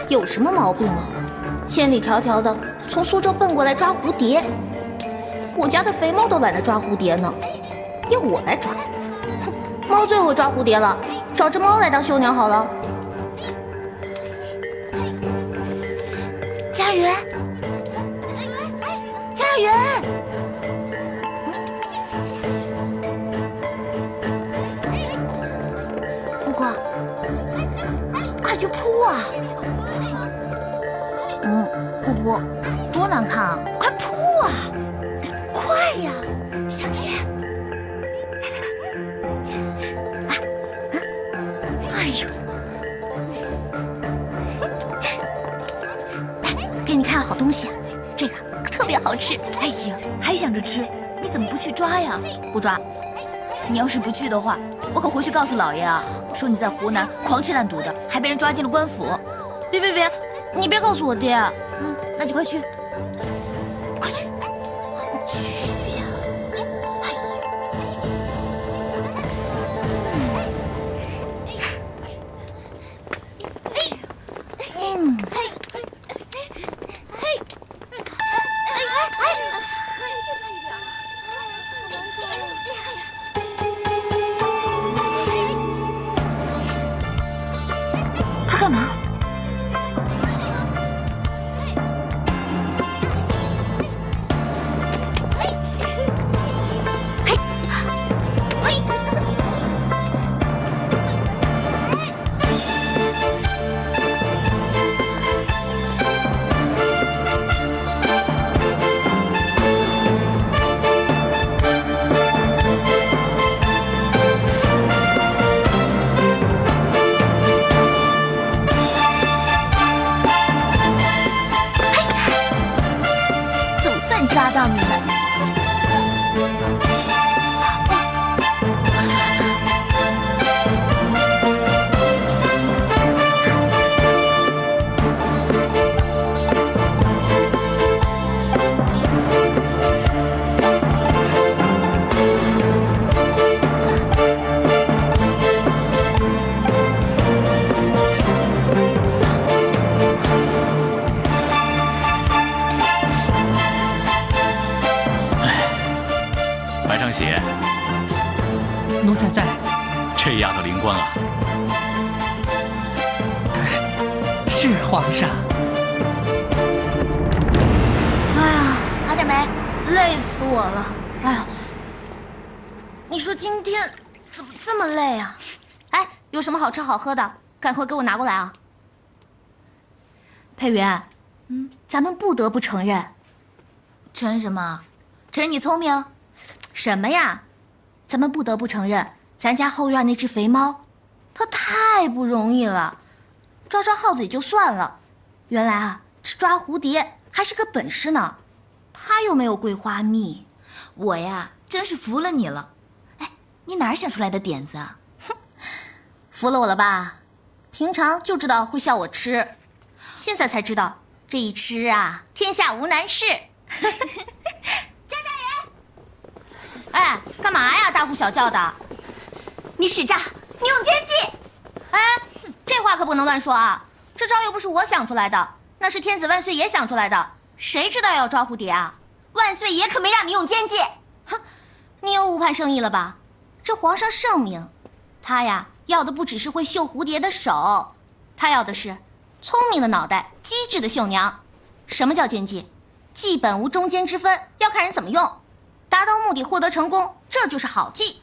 有什么毛病啊？千里迢迢的从苏州奔过来抓蝴蝶，我家的肥猫都懒得抓蝴蝶呢，要我来抓？哼，猫最会抓蝴蝶了，找只猫来当绣娘好了。家园，家园，姑姑，快去扑啊！不扑，多难看啊！快扑啊！快呀，小姐！哎呦！给你看好东西啊，这个特别好吃。哎呀，还想着吃，你怎么不去抓呀？不抓，你要是不去的话，我可回去告诉老爷啊，说你在湖南狂吃烂赌的，还被人抓进了官府。别，你别告诉我爹。那就快去，快去，去呀！哎他干嘛？抓到你们！上写，奴才在。这丫头灵光啊！是皇上。哎呀，阿点梅，累死我了！哎呀，你说今天怎么这么累啊？哎，有什么好吃好喝的，赶快给我拿过来啊！佩云，咱们不得不承认。承认什么？承认你聪明？什么呀？咱们不得不承认，咱家后院那只肥猫，它太不容易了。抓耗子也就算了，原来啊，这抓蝴蝶还是个本事呢。它又没有桂花蜜，我呀，真是服了你了。哎，你哪儿想出来的点子啊？哼，服了我了吧？平常就知道会笑我吃，现在才知道这一吃啊，天下无难事。哎，干嘛呀？大呼小叫的！你使诈，你用奸计！哎，这话可不能乱说啊！这招又不是我想出来的，那是天子万岁爷想出来的。谁知道要抓蝴蝶啊？万岁爷可没让你用奸计！哼，你又误判圣意了吧？这皇上圣明，他呀要的不只是会绣蝴蝶的手，他要的是聪明的脑袋、机智的绣娘。什么叫奸计？计本无中间之分，要看人怎么用。达到目的，获得成功，这就是好计。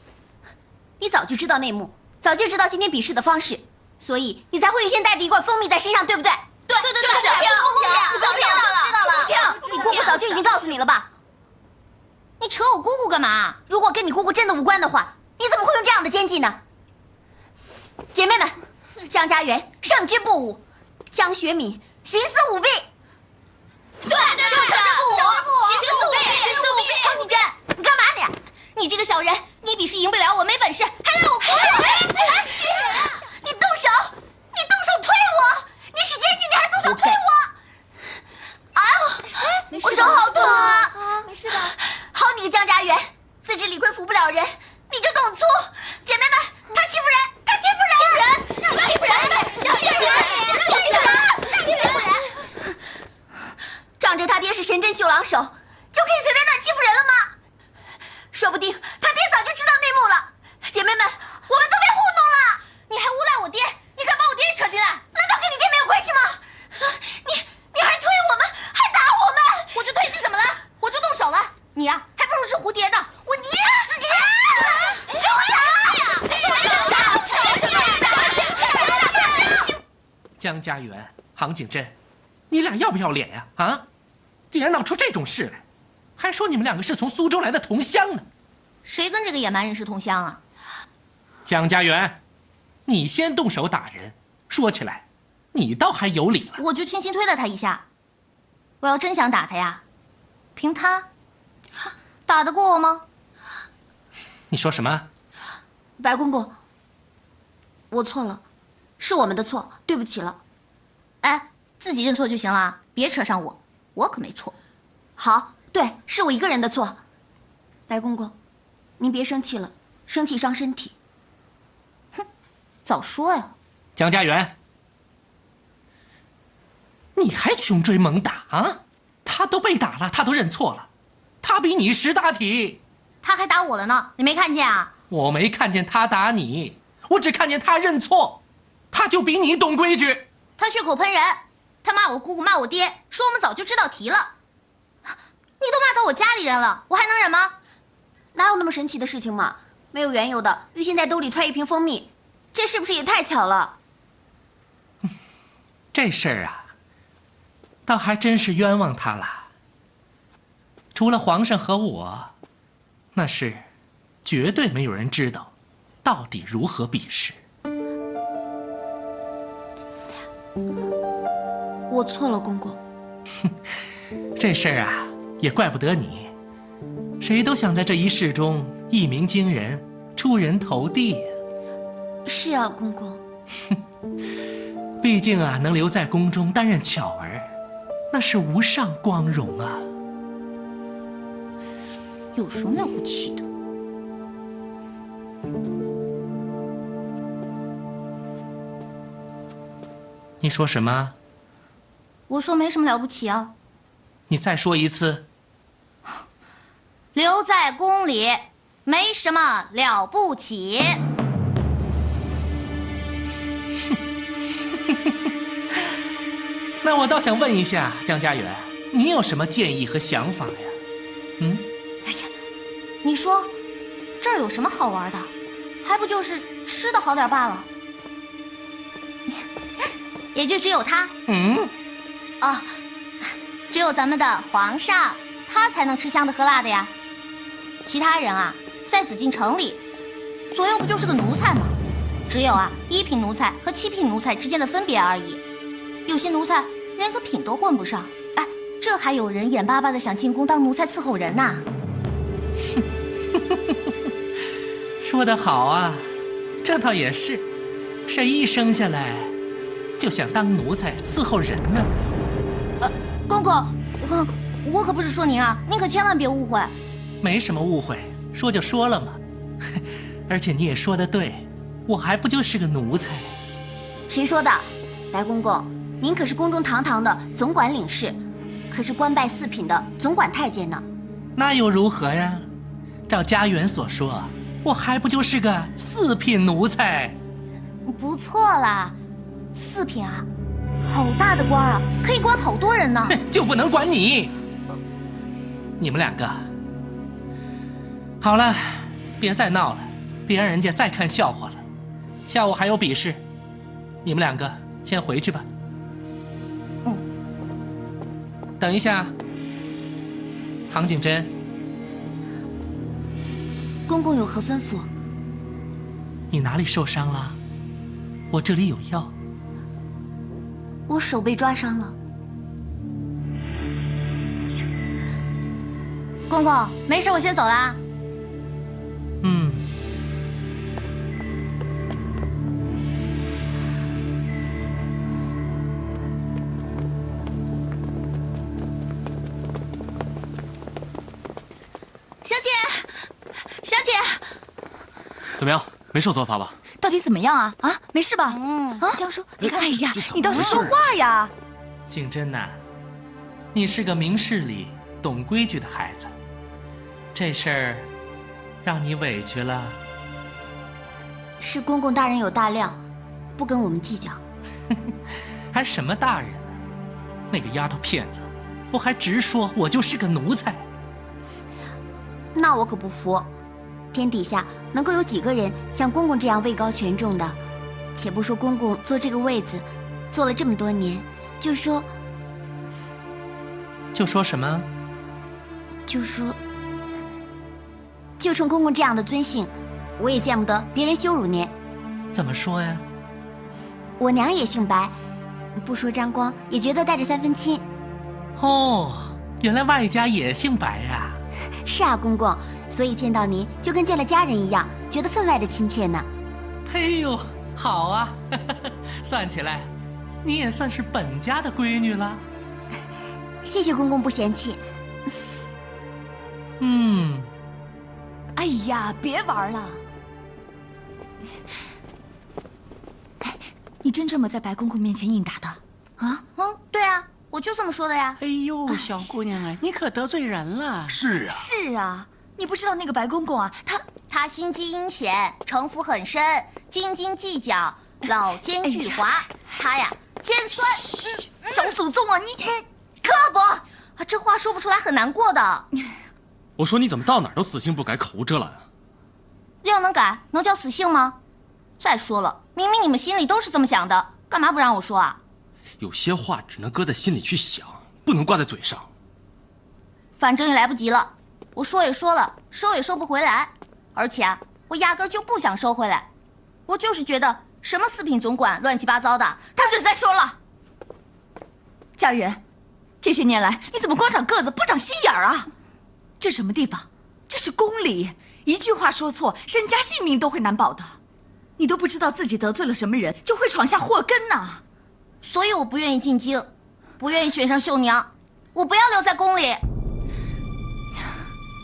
你早就知道内幕，早就知道今天比试的方式，所以你才会预先带着一罐蜂蜜在身上，对不对？对，就是不公平！你早知道了，知道了。你姑姑早就已经告诉你了吧？你扯我姑姑干嘛？如果跟你姑姑真的无关的话，你怎么会用这样的奸计呢？姐妹们，江家园胜之不武，江学敏徇私舞弊。对，就是胜之不武，徇私舞弊。唐锦珍，你干嘛你？你这个小人，你比试赢不了我，没本事，还让我姑姑！你动手！你动手推我！你使奸计，你还动手推我！啊！我手好痛啊！没事吧？好你个江家园，自知理亏服不了人，你就动粗！绑手，就可以随便乱欺负人了吗？说不定他爹早就知道内幕了。姐妹们，我们都被糊弄了！你还诬赖我爹，你敢把我爹也扯进来？难道跟你爹没有关系吗？你还推我们，还打我们！我就推你怎么了？我就动手了。你呀，还不如吃蝴蝶呢！我捏死你！给我打呀！江家园、杭景珍，你俩要不要脸呀？啊！竟然闹出这种事来，还说你们两个是从苏州来的同乡呢。谁跟这个野蛮人是同乡啊？江家园，你先动手打人，说起来，你倒还有理了。我就轻轻推了他一下。我要真想打他呀，凭他，打得过我吗？你说什么？白公公，我错了，是我们的错，对不起了。哎，自己认错就行了，别扯上我，我可没错。好，对，是我一个人的错。白公公，您别生气了，生气伤身体。哼，早说呀！江家园，你还穷追猛打啊？他都被打了，他都认错了，他比你识大体。他还打我了呢，你没看见啊？我没看见他打你，我只看见他认错，他就比你懂规矩。他血口喷人，他骂我姑姑，骂我爹，说我们早就知道题了。你都骂到我家里人了，我还能忍吗？哪有那么神奇的事情嘛？没有缘由的，玉仙在兜里揣一瓶蜂蜜，这是不是也太巧了？这事儿啊，倒还真是冤枉他了。除了皇上和我，那是绝对没有人知道到底如何比试。我错了，公公。这事儿啊，也怪不得你。谁都想在这一世中一鸣惊人，出人头地呀。是啊，公公。毕竟啊，能留在宫中担任巧儿，那是无上光荣啊。有什么了不起的？你说什么？我说没什么了不起啊。你再说一次。留在宫里没什么了不起。那我倒想问一下江家园，你有什么建议和想法呀？哎呀，你说这儿有什么好玩的？还不就是吃的好点罢了。也就只有他，哦，只有咱们的皇上，他才能吃香的喝辣的呀。其他人啊，在紫禁城里，左右不就是个奴才吗？只有啊1品奴才和7品奴才之间的分别而已。有些奴才连个品都混不上，哎，这还有人眼巴巴的想进宫当奴才伺候人呐。说得好啊，这倒也是，谁一生下来就想当奴才伺候人呢？公公，我可不是说您啊，您可千万别误会。没什么误会，说就说了嘛。而且你也说得对，我还不就是个奴才？谁说的？白公公，您可是宫中堂堂的总管领事，可是官拜4品的总管太监呢。那又如何呀？照家园所说，我还不就是个4品奴才？不错啦，4品啊，好大的官啊，可以管好多人呢。就不能管你？你们两个，好了，别再闹了，别让人家再看笑话了。下午还有比试，你们两个先回去吧。等一下，杭景珍，公公有何吩咐？你哪里受伤了？我这里有药。我手被抓伤了。公公，没事，我先走啦。小姐，小姐，怎么样？没受责罚吧？到底怎么样啊？啊，没事吧？江叔，你看，哎呀，你倒是说话呀！景珍呐，你是个明事理、懂规矩的孩子。这事儿让你委屈了。是公公大人有大量，不跟我们计较。还什么大人呢？那个丫头片子，不还直说我就是个奴才？那我可不服。天底下能够有几个人像公公这样位高权重的？且不说公公坐这个位子，坐了这么多年，就说什么？就冲公公这样的尊姓，我也见不得别人羞辱您。怎么说呀？我娘也姓白，不说张光，也觉得带着3分亲。哦，原来外家也姓白呀。是啊，公公，所以见到您就跟见了家人一样，觉得分外的亲切呢。哎呦，好啊，算起来，你也算是本家的闺女了。谢谢公公不嫌弃。哎呀，别玩了！你真这么在白公公面前应答的啊？对啊，我就这么说的呀。哎呦，小姑娘啊，你可得罪人了。是啊，是啊，你不知道那个白公公啊，他心机阴险，城府很深，斤斤计较，老奸巨猾。他呀，尖酸。小祖宗啊，你可不啊，这话说不出来很难过的。我说你怎么到哪儿都死性不改，口无遮拦啊？要能改，能叫死性吗？再说了，明明你们心里都是这么想的，干嘛不让我说啊？有些话只能搁在心里去想，不能挂在嘴上。反正也来不及了，我说也说了，收也收不回来。而且啊，我压根就不想收回来，我就是觉得什么四品总管乱七八糟的。他准再说了。家园，这些年来你怎么光长个子不长心眼儿啊？这什么地方？这是宫里，一句话说错，身家性命都会难保的。你都不知道自己得罪了什么人，就会闯下祸根呐。所以我不愿意进京，不愿意选上绣娘，我不要留在宫里。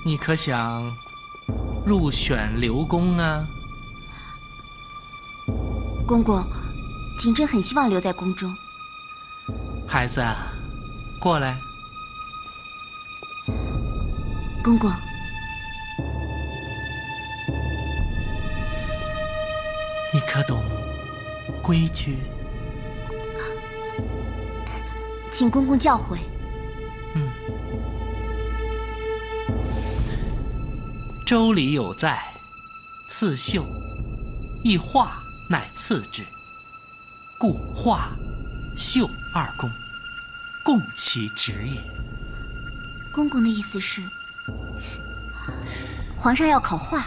你可想入选刘宫啊？公公，景真很希望留在宫中。孩子啊，过来。公公，你可懂规矩？请公公教诲。周礼有在，刺绣，亦画乃次之，故画、绣二公，共其职也。公公的意思是，皇上要考画。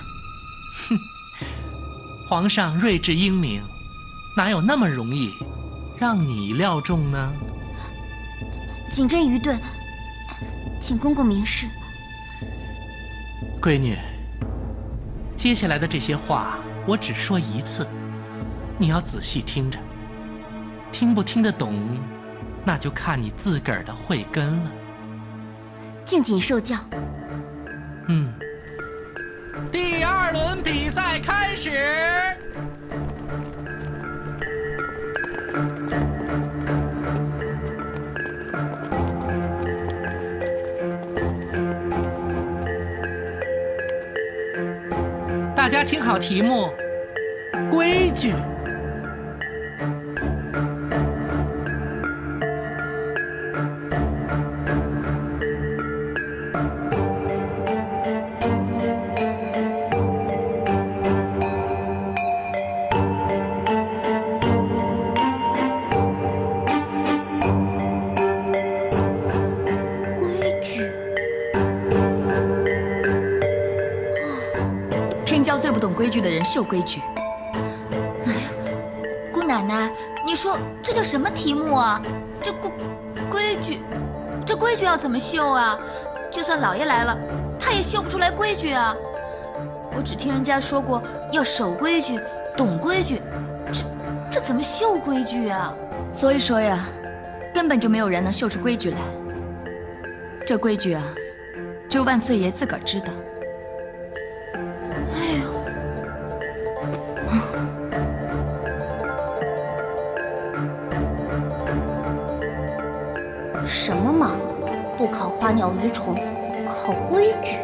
皇上睿智英明，哪有那么容易让你料中呢？景真愚钝，请公公明示。闺女，接下来的这些话我只说一次，你要仔细听着，听不听得懂，那就看你自个儿的慧根了。敬谨受教。第2轮比赛开始。大家听好题目：规矩。规矩。偏教最不懂规矩的人秀规矩。姑奶奶，你说这叫什么题目啊？这规矩，这规矩要怎么绣啊？就算老爷来了，他也绣不出来规矩啊。我只听人家说过要守规矩、懂规矩，这怎么绣规矩啊？所以说呀，根本就没有人能绣出规矩来。这规矩啊，只有万岁爷自个儿知道。哎呦！什么嘛，不考画花鸟鱼虫，靠规矩。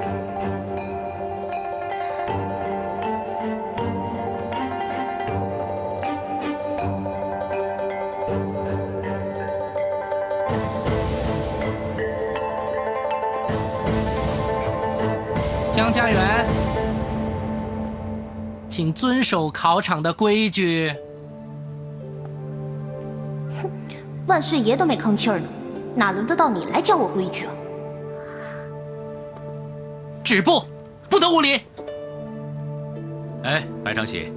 江家园，请遵守考场的规矩。万岁爷都没吭气儿呢，哪轮得到你来教我规矩啊？止步，不得无礼。哎，白长喜，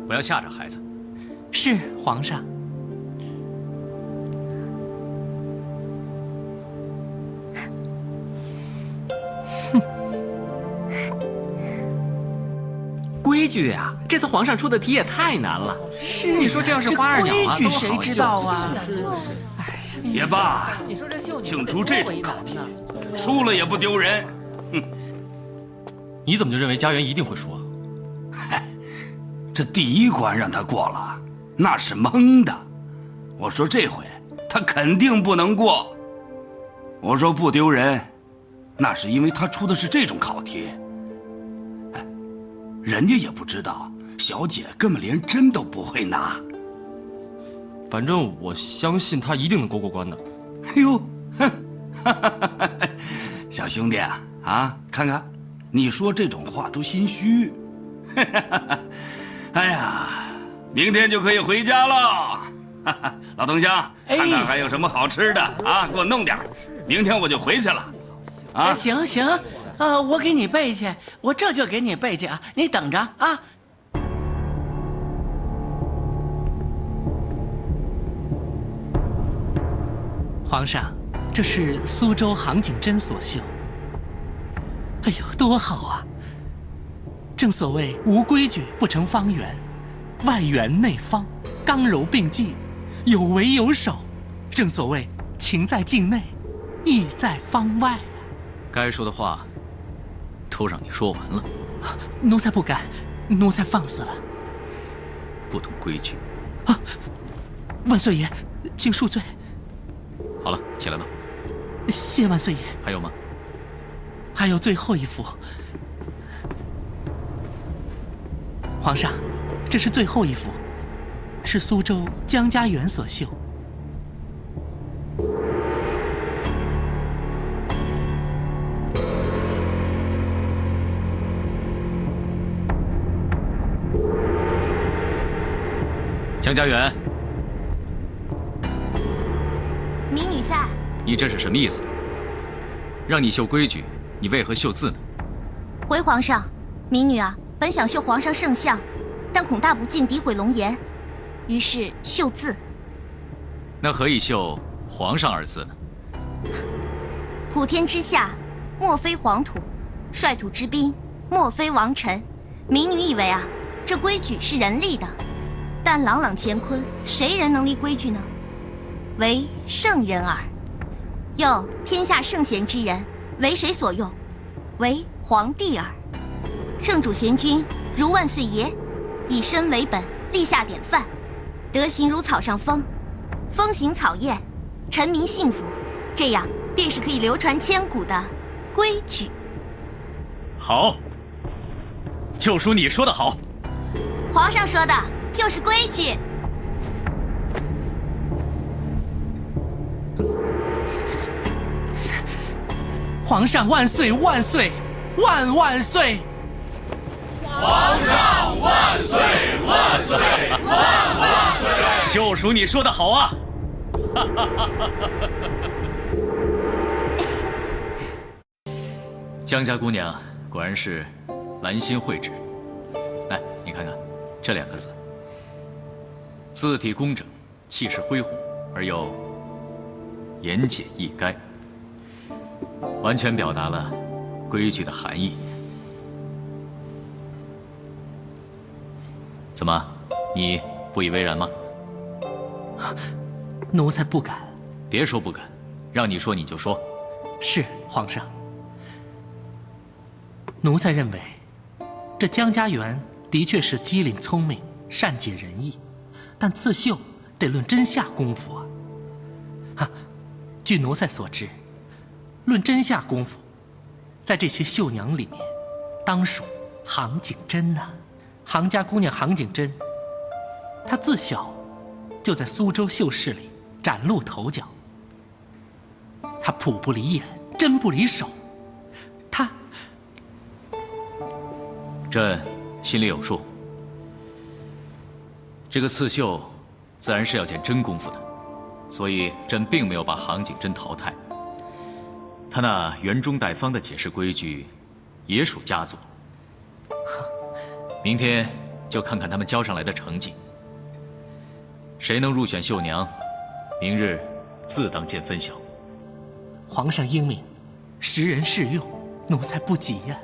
不要吓着孩子。是皇上。规矩呀，这次皇上出的题也太难了。是，你说这要是花二鸟啊，规矩谁知道啊？也罢，净出这种考题，输了也不丢人。哼，你怎么就认为家园一定会输啊？这第一关让他过了，那是蒙的。我说这回他肯定不能过。我说不丢人，那是因为他出的是这种考题。人家也不知道，小姐根本连针都不会拿。反正我相信他一定能过关的。哎呦，小兄弟啊，看看，你说这种话都心虚。哎呀，明天就可以回家了。老东乡，看看还有什么好吃的啊，给我弄点，明天我就回去了。啊，行，我给你备去，我这就给你备去啊，你等着啊。皇上，这是苏州杭景真所绣。哎呦，多好啊！正所谓无规矩不成方圆，外圆内方，刚柔并济，有为有守。正所谓情在境内，义在方外。该说的话都让你说完了。奴才不敢，奴才放肆了。不懂规矩啊！万岁爷，请恕罪。好了，起来吧。谢万岁爷。还有吗？还有最后一幅。皇上，这是最后一幅，是苏州江家园所绣。江家园，民女在。你这是什么意思？让你绣规矩，你为何绣字呢？回皇上，民女啊，本想绣皇上圣像，但恐大不敬诋毁龙颜，于是绣字。那何以绣皇上二字呢？普天之下，莫非黄土；率土之滨，莫非王臣。民女以为啊，这规矩是人立的，但朗朗乾坤，谁人能立规矩呢？唯圣人耳。又天下圣贤之人，为谁所用？为皇帝耳。圣主贤君如万岁爷，以身为本，立下典范，德行如草上风，风行草偃，臣民幸福。这样便是可以流传千古的规矩。好，就属你说的好。皇上说的就是规矩。皇上万岁万岁万万岁！皇上万岁万岁万万岁！就属你说的好啊！江家姑娘果然是兰心蕙质。来，你看看这两个字，字体工整，气势恢宏，而又言简意赅，完全表达了规矩的含义。怎么，你不以为然吗？奴才不敢。别说不敢，让你说你就说。是皇上。奴才认为，这江家园的确是机灵聪明，善解人意，但刺绣得论真下功夫啊。据奴才所知，论真下功夫，在这些绣娘里面，当属杭景真呐。杭家姑娘杭景真，她自小就在苏州绣室里崭露头角。她谱不离眼，针不离手，她……朕心里有数。这个刺绣自然是要见真功夫的，所以朕并没有把杭景真淘汰。他那圆中带方的解释规矩，也属佳作。明天就看看他们交上来的成绩，谁能入选绣娘，明日自当见分晓。皇上英明，识人适用，奴才不及呀。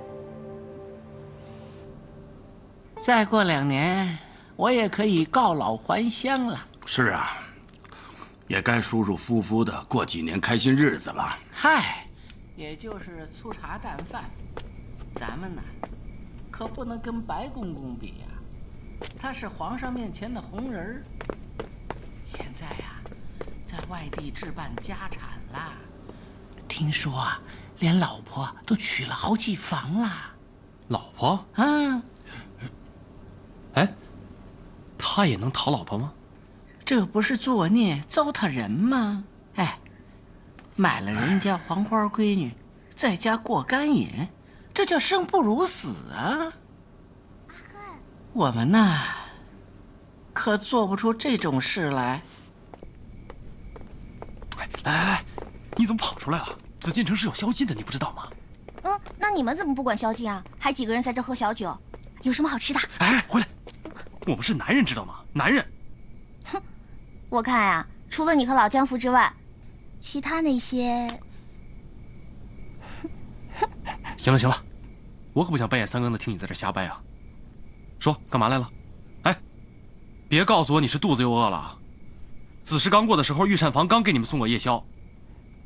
再过2年，我也可以告老还乡了。是啊，也该舒舒服服的过几年开心日子了。嗨，也就是粗茶淡饭，咱们呢，可不能跟白公公比呀。他是皇上面前的红人儿，现在呀，在外地置办家产啦。听说啊，连老婆都娶了好几房啦。老婆？啊，哎，他也能讨老婆吗？这不是作孽糟蹋人吗？哎，买了人家黄花闺女，在家过干瘾，这叫生不如死啊！我们呐，可做不出这种事来。哎，你怎么跑出来了？紫禁城是有宵禁的，你不知道吗？那你们怎么不管宵禁啊？还几个人在这喝小酒？有什么好吃的？哎，回来！我们是男人，知道吗？男人。哼，我看啊，除了你和老江福之外，其他那些……行了行了，我可不想半夜3更的听你在这瞎掰啊！说干嘛来了？哎，别告诉我你是肚子又饿了啊！子时刚过的时候，御膳房刚给你们送过夜宵。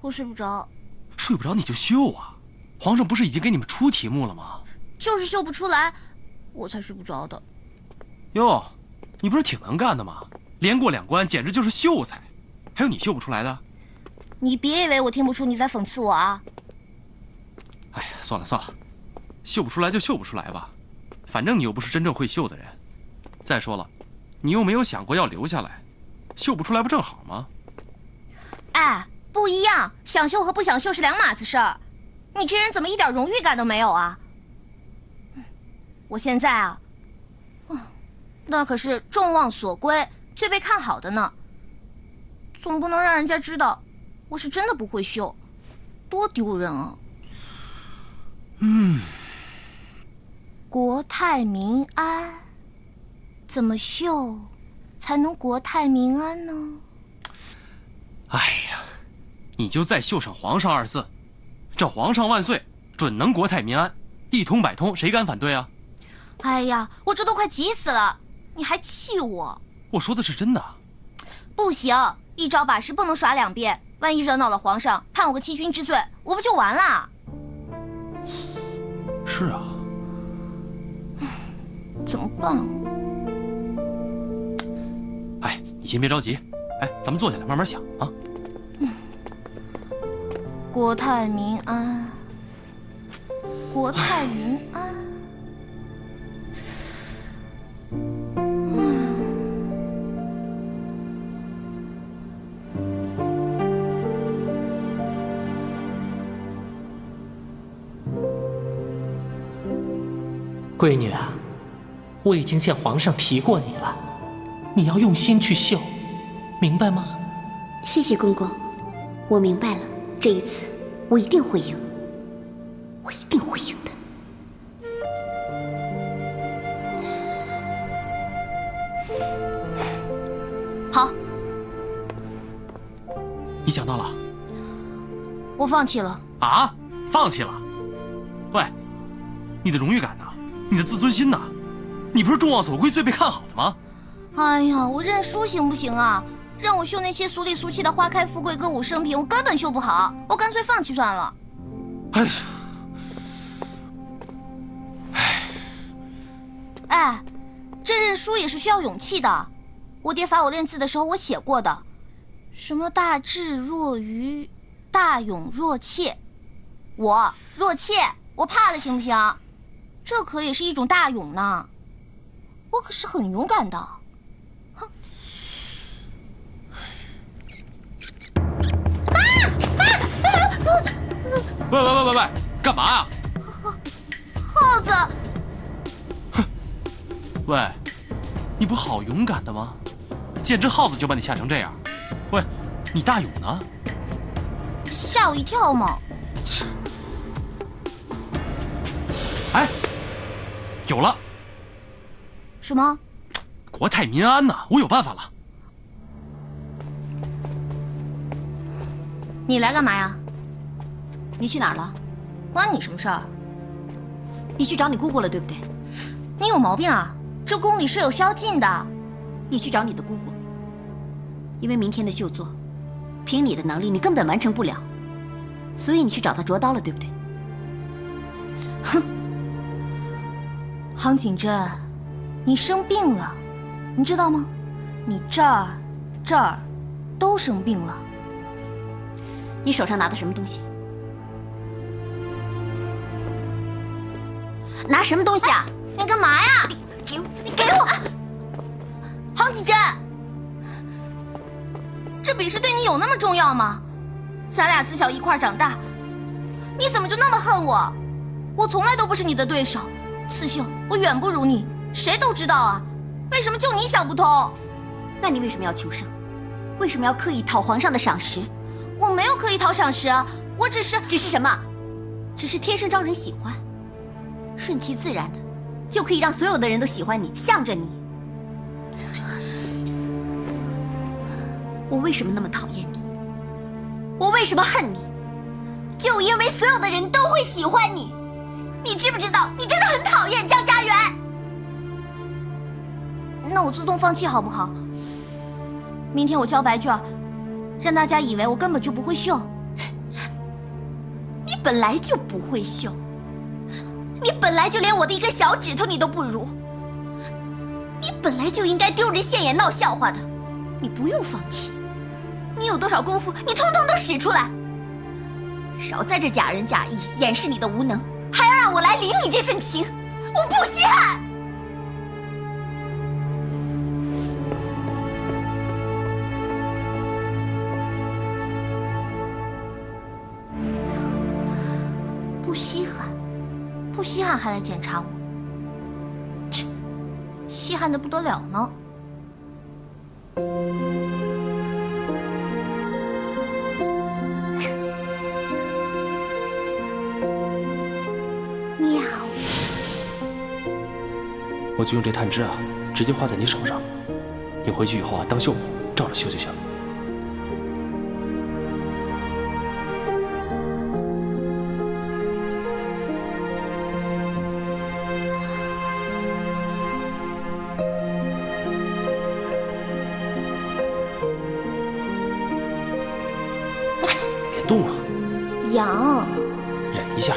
我睡不着。睡不着你就绣啊！皇上不是已经给你们出题目了吗？就是绣不出来，我才睡不着的。哟，你不是挺能干的吗？连过2关，简直就是秀才。还有你绣不出来的？你别以为我听不出你在讽刺我啊！哎呀，算了算了，绣不出来就绣不出来吧，反正你又不是真正会绣的人。再说了，你又没有想过要留下来，绣不出来不正好吗？哎，不一样，想绣和不想绣是2码子事儿。你这人怎么一点荣誉感都没有啊？我现在啊，那可是众望所归、最被看好的呢，总不能让人家知道我是真的不会绣，多丢人啊！国泰民安，怎么绣才能国泰民安呢？哎呀，你就再绣上皇上2字，这皇上万岁准能国泰民安，一通百通，谁敢反对啊？哎呀，我这都快急死了，你还气我？我说的是真的。不行，一招把式不能耍2遍，万一惹恼了皇上，判我个欺君之罪，我不就完了？是啊，怎么办？哎，你先别着急，哎，咱们坐下来慢慢想啊。国泰民安，国泰民安。闺女啊，我已经向皇上提过你了，你要用心去绣，明白吗？谢谢公公，我明白了，这一次我一定会赢，我一定会赢的。好，你想到了？我放弃了。啊？放弃了？喂，你的荣誉感呢？你的自尊心呢？你不是众望所归、最被看好的吗？哎呀，我认输行不行啊？让我绣那些俗里俗气的花开富贵、歌舞升平，我根本绣不好，我干脆放弃算了。哎呀，哎，这认输也是需要勇气的。我爹罚我练字的时候，我写过的，什么大智若愚，大勇若怯，我若怯，我怕了，行不行？这可也是一种大勇呢。我可是很勇敢的。哼！喂，干嘛呀？耗子！喂，你不好勇敢的吗？见只耗子就把你吓成这样。喂，你大勇呢？吓我一跳嘛！切！哎，有了！什么？国泰民安呐！我有办法了。你来干嘛呀？你去哪儿了？关你什么事儿？你去找你姑姑了，对不对？你有毛病啊！这宫里是有宵禁的。你去找你的姑姑，因为明天的秀作，凭你的能力，你根本完成不了，所以你去找她捉刀了，对不对？哼！杭景真，你生病了，你知道吗？你这儿都生病了。你手上拿的什么东西？拿什么东西啊？你干嘛呀？你给我！杭景真，这比试对你有那么重要吗？咱俩自小一块长大，你怎么就那么恨我？我从来都不是你的对手，刺绣我远不如你，谁都知道啊。为什么就你想不通？那你为什么要求胜？为什么要刻意讨皇上的赏识？我没有刻意讨赏识啊，我只是什么？只是天生招人喜欢，顺其自然的，就可以让所有的人都喜欢你，向着你。我为什么那么讨厌你？我为什么恨你？就因为所有的人都会喜欢你。你知不知道，你真的很讨厌江家园？那我自动放弃好不好？明天我交白卷，让大家以为我根本就不会绣。你本来就不会绣，你本来就连我的一个小指头你都不如，你本来就应该丢人现眼闹笑话的。你不用放弃，你有多少功夫，你通通都使出来。少在这假仁假义，掩饰你的无能，还要让我来领你这份情，我不稀罕。不稀罕还来检查我，切，稀罕的不得了呢。喵！我就用这炭汁啊，直接画在你手上，你回去以后啊，当绣布照着绣就行。动啊！痒，忍一下，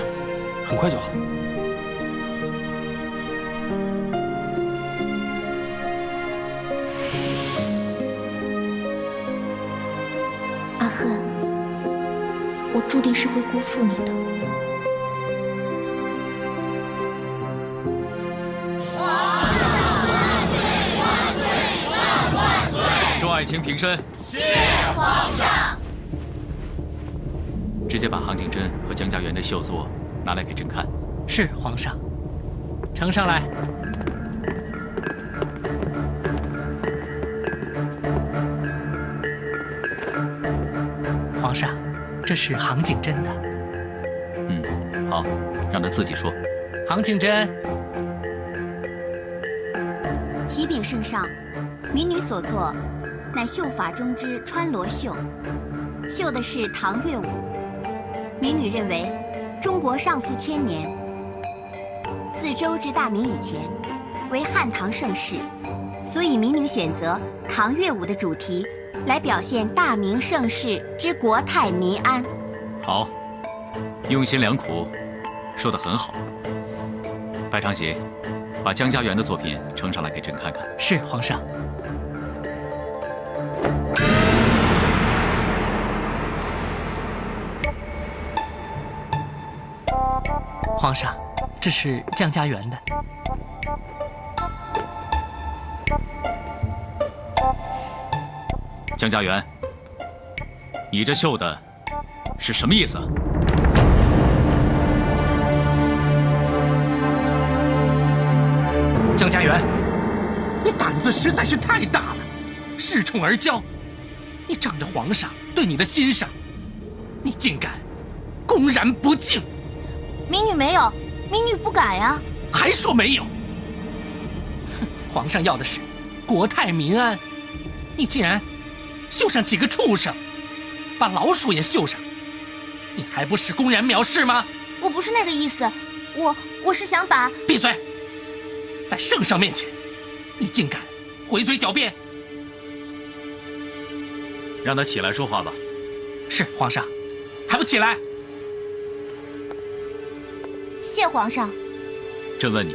很快就好。阿恨，我注定是会辜负你的。众爱卿平身。谢皇上。直接把杭景真和江家园的绣作拿来给朕看。是皇上，呈上来。皇上，这是杭景真的。好，让他自己说。杭景真，启禀圣上，民女所作，乃绣法中之穿罗绣，绣的是唐乐舞。民女认为，中国上溯1000年，自周至大明以前，为汉唐盛世，所以民女选择唐乐舞的主题，来表现大明盛世之国泰民安。好，用心良苦，说得很好。白长喜，把江家园的作品呈上来给朕看看。是皇上。皇上，这是江家园的。江家园，你这绣的是什么意思啊？江家园，你胆子实在是太大了，恃宠而骄。你仗着皇上对你的欣赏，你竟敢公然不敬！民女没有，民女不敢呀。还说没有？皇上要的是国泰民安，你竟然绣上几个畜生，把老鼠也绣上，你还不是公然藐视吗？我不是那个意思，我是想把……闭嘴！在圣上面前，你竟敢回嘴狡辩！让他起来说话吧。是皇上，还不起来？谢皇上。朕问你，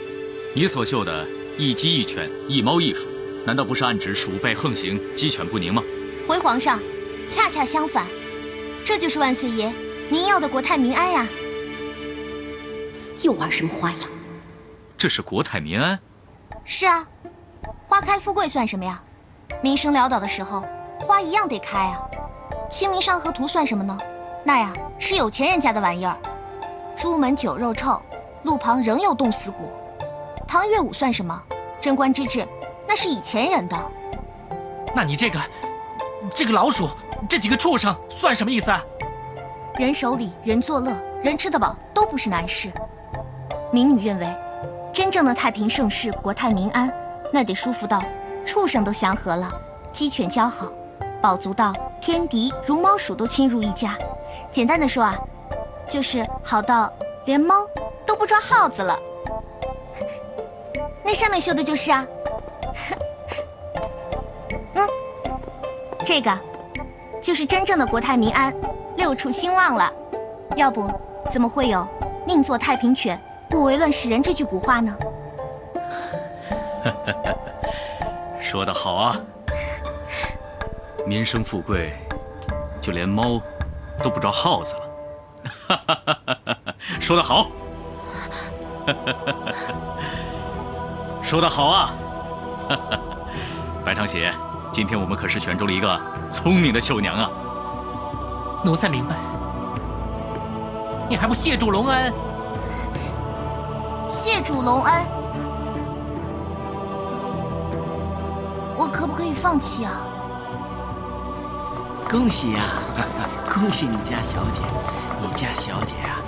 你所绣的一鸡一犬一猫一鼠，难道不是暗指鼠辈横行，鸡犬不宁吗？回皇上，恰恰相反，这就是万岁爷您要的国泰民安呀。又玩什么花样？这是国泰民安？是啊，花开富贵算什么呀？民生潦倒的时候，花一样得开啊。清明上河图算什么呢？那呀是有钱人家的玩意儿。朱门酒肉臭，路旁仍有冻死骨。唐乐舞算什么？贞观之治，那是以前人的。那你这个老鼠，这几个畜生算什么意思啊？人手里人作乐，人吃得饱都不是难事。民女认为，真正的太平盛世，国泰民安，那得舒服到畜生都祥和了，鸡犬交好，饱足到天敌如猫鼠都亲如一家。简单的说啊，就是好到连猫都不抓耗子了。那上面绣的就是啊。这个就是真正的国泰民安，六畜兴旺了。要不怎么会有宁做太平犬，不为乱世人这句古话呢？说得好啊！民生富贵，就连猫都不抓耗子了。说得好！说得好啊！白长喜，今天我们可是选中了一个聪明的绣娘啊！奴才明白，你还不谢主隆恩？谢主隆恩，我可不可以放弃啊？恭喜呀、恭喜你家小姐，你家小姐啊，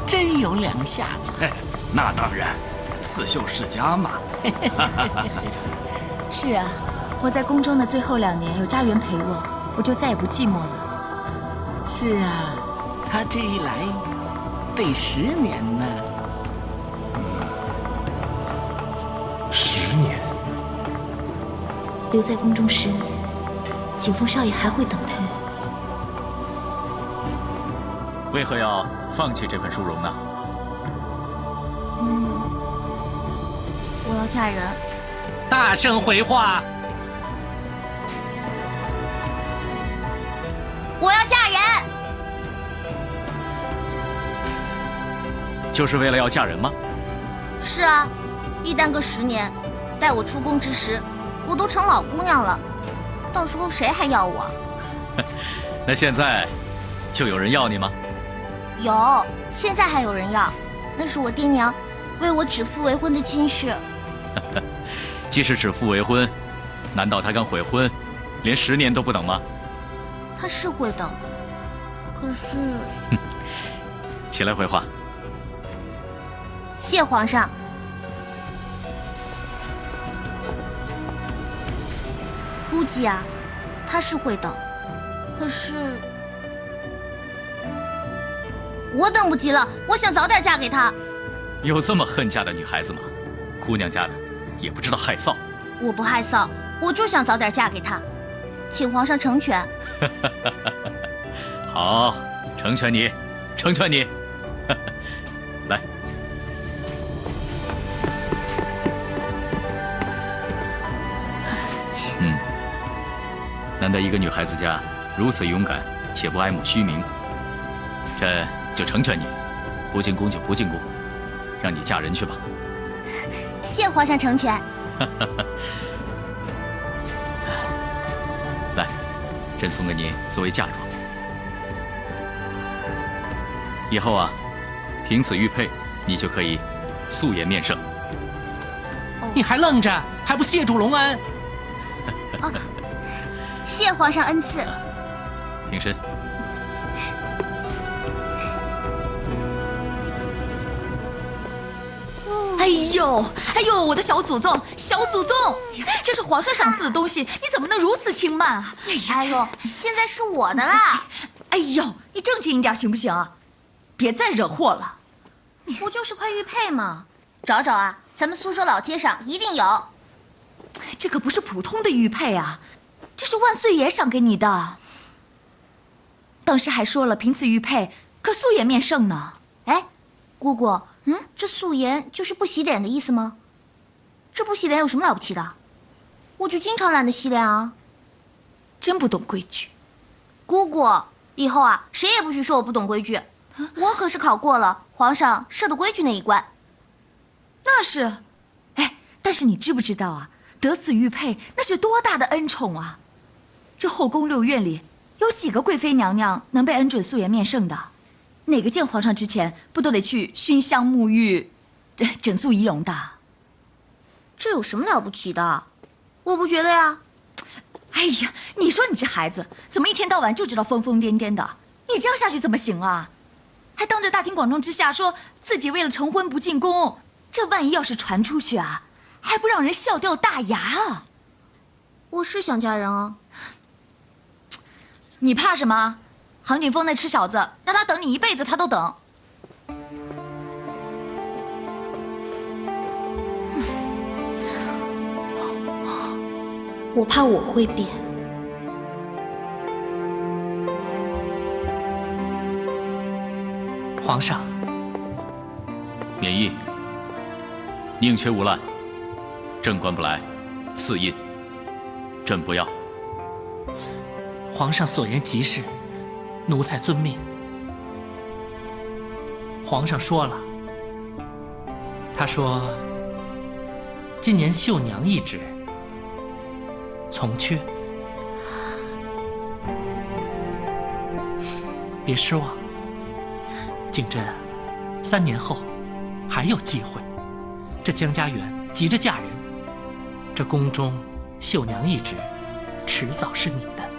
真有两下子。那当然，刺绣世家嘛。是啊，我在宫中的最后2年有家园陪我，我就再也不寂寞了。是啊，他这一来得10年呢。10年。留在宫中10年，景风少爷还会等待吗？为何要放弃这份殊荣呢？我要嫁人。大声回话！我要嫁人。就是为了要嫁人吗？是啊，一耽搁10年，待我出宫之时，我都成老姑娘了，到时候谁还要我？那现在就有人要你吗？有，现在还有人要，那是我爹娘为我指腹为婚的亲事。既是指腹为婚，难道他刚悔婚，连10年都不等吗？他是会等，可是……起来回话。谢皇上。估计啊，他是会等，可是我等不及了，我想早点嫁给他。有这么恨嫁的女孩子吗？姑娘家的也不知道害臊。我不害臊，我就想早点嫁给他，请皇上成全。好，成全你，成全你。来，难得一个女孩子家如此勇敢，且不爱慕虚名，朕就成全你。不进宫就不进宫，让你嫁人去吧。谢皇上成全。来，朕送给你作为嫁妆。以后啊，凭此玉佩，你就可以素颜面圣。你还愣着，还不谢主隆恩？谢皇上恩赐。平身。哎呦，我的小祖宗，小祖宗，这是皇上赏赐的东西，你怎么能如此轻慢啊？哎呦，现在是我的啦！哎呦，你正经一点行不行？别再惹祸了。不就是块玉佩吗？找找啊，咱们苏州老街上一定有。这可不是普通的玉佩啊，这是万岁爷赏给你的。当时还说了，凭此玉佩可素颜面圣呢。哎，姑姑，这素颜就是不洗脸的意思吗？这不洗脸有什么了不起的？我就经常懒得洗脸啊。真不懂规矩。姑姑，以后啊，谁也不许说我不懂规矩。我可是考过了皇上设的规矩那一关。那是，哎，但是你知不知道啊？得此玉佩，那是多大的恩宠啊！这后宫六院里，有几个贵妃娘娘能被恩准素颜面圣的？哪个见皇上之前，不都得去熏香沐浴，整肃仪容的？这有什么了不起的？我不觉得呀。哎呀，你说你这孩子，怎么一天到晚就知道疯疯癫癫的？你这样下去怎么行啊？还当着大庭广众之下说自己为了成婚不进宫，这万一要是传出去啊，还不让人笑掉大牙啊！我是想嫁人啊。你怕什么？杭景峰那吃小子，让他等你一辈子他都等。我怕我会变。皇上，免议。宁缺毋滥，朕官不来，赐印，朕不要。皇上所言极是，奴才遵命。皇上说了，他说今年绣娘一职从缺，别失望。景珍，3年后还有机会。这江家园急着嫁人，这宫中绣娘一职，迟早是你的。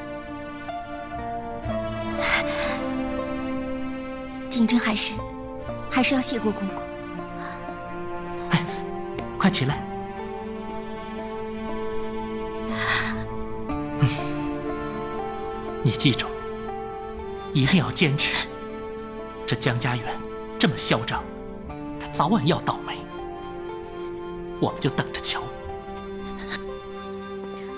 景珍还是要谢过公公。哎，快起来！你记住，一定要坚持。这江家园这么嚣张，他早晚要倒霉。我们就等着瞧。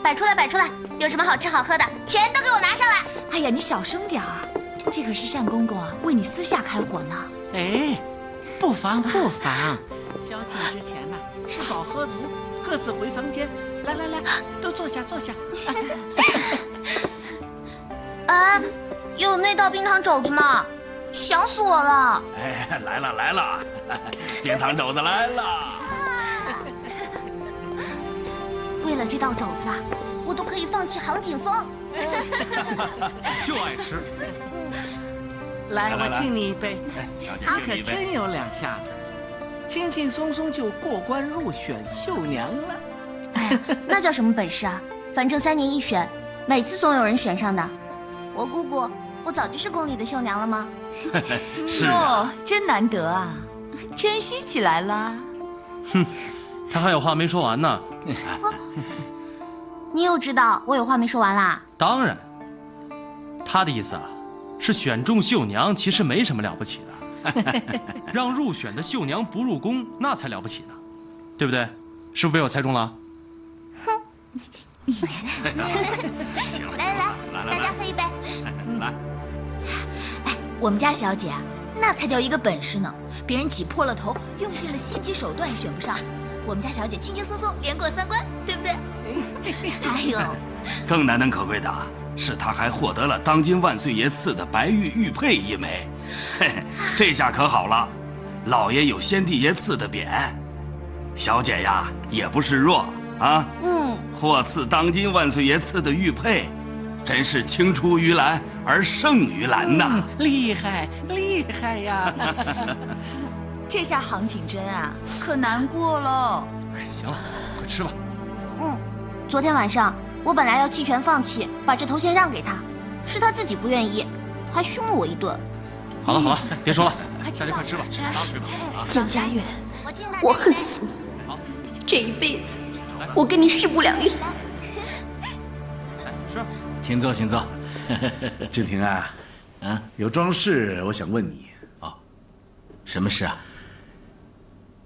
摆出来，摆出来！有什么好吃好喝的，全都给我拿上来！哎呀，你小声点儿，这可是单公公啊，为你私下开火呢。哎，不妨不妨。宵禁之前呢，吃饱喝足，各自回房间。来来来，都坐下坐下。啊，有那道冰糖肘子吗？想死我了！哎，来了来了，冰糖肘子来了。为了这道肘子啊，我都可以放弃杭景峰。就爱吃。来，我敬你一杯。小姐他可敬你一杯。真有两下子，轻轻松松就过关入选绣娘了。哎呀，那叫什么本事啊？反正3年一选，每次总有人选上的。我姑姑不早就是宫里的绣娘了吗？是啊，真难得啊，谦虚起来了。哼，他还有话没说完呢。你又知道我有话没说完啦？当然，他的意思啊，是选中绣娘其实没什么了不起的，让入选的绣娘不入宫，那才了不起呢，对不对？是不是被我猜中了？行了，来来来大家喝一杯。来，我们家小姐啊，那才叫一个本事呢，别人挤破了头，用尽了心机手段选不上，我们家小姐轻轻松松连过3关，对不对？还有，更难能可贵的是，他还获得了当今万岁爷赐的白玉玉佩1枚。嘿嘿，这下可好了，老爷有先帝爷赐的匾，小姐呀也不是弱啊。或赐当今万岁爷赐的玉佩，真是青出于蓝而胜于蓝呐！厉害厉害呀！这下杭景真啊，可难过了。哎，行了，快吃吧。昨天晚上我本来要弃权放弃，把这头衔让给他，是他自己不愿意，还凶了我一顿。好了好了，别说了，大家快吃吧。江家月，我恨死你！这一辈子，我跟你势不两立。吃，请坐，请坐。静婷啊，有桩事我想问你。什么事啊？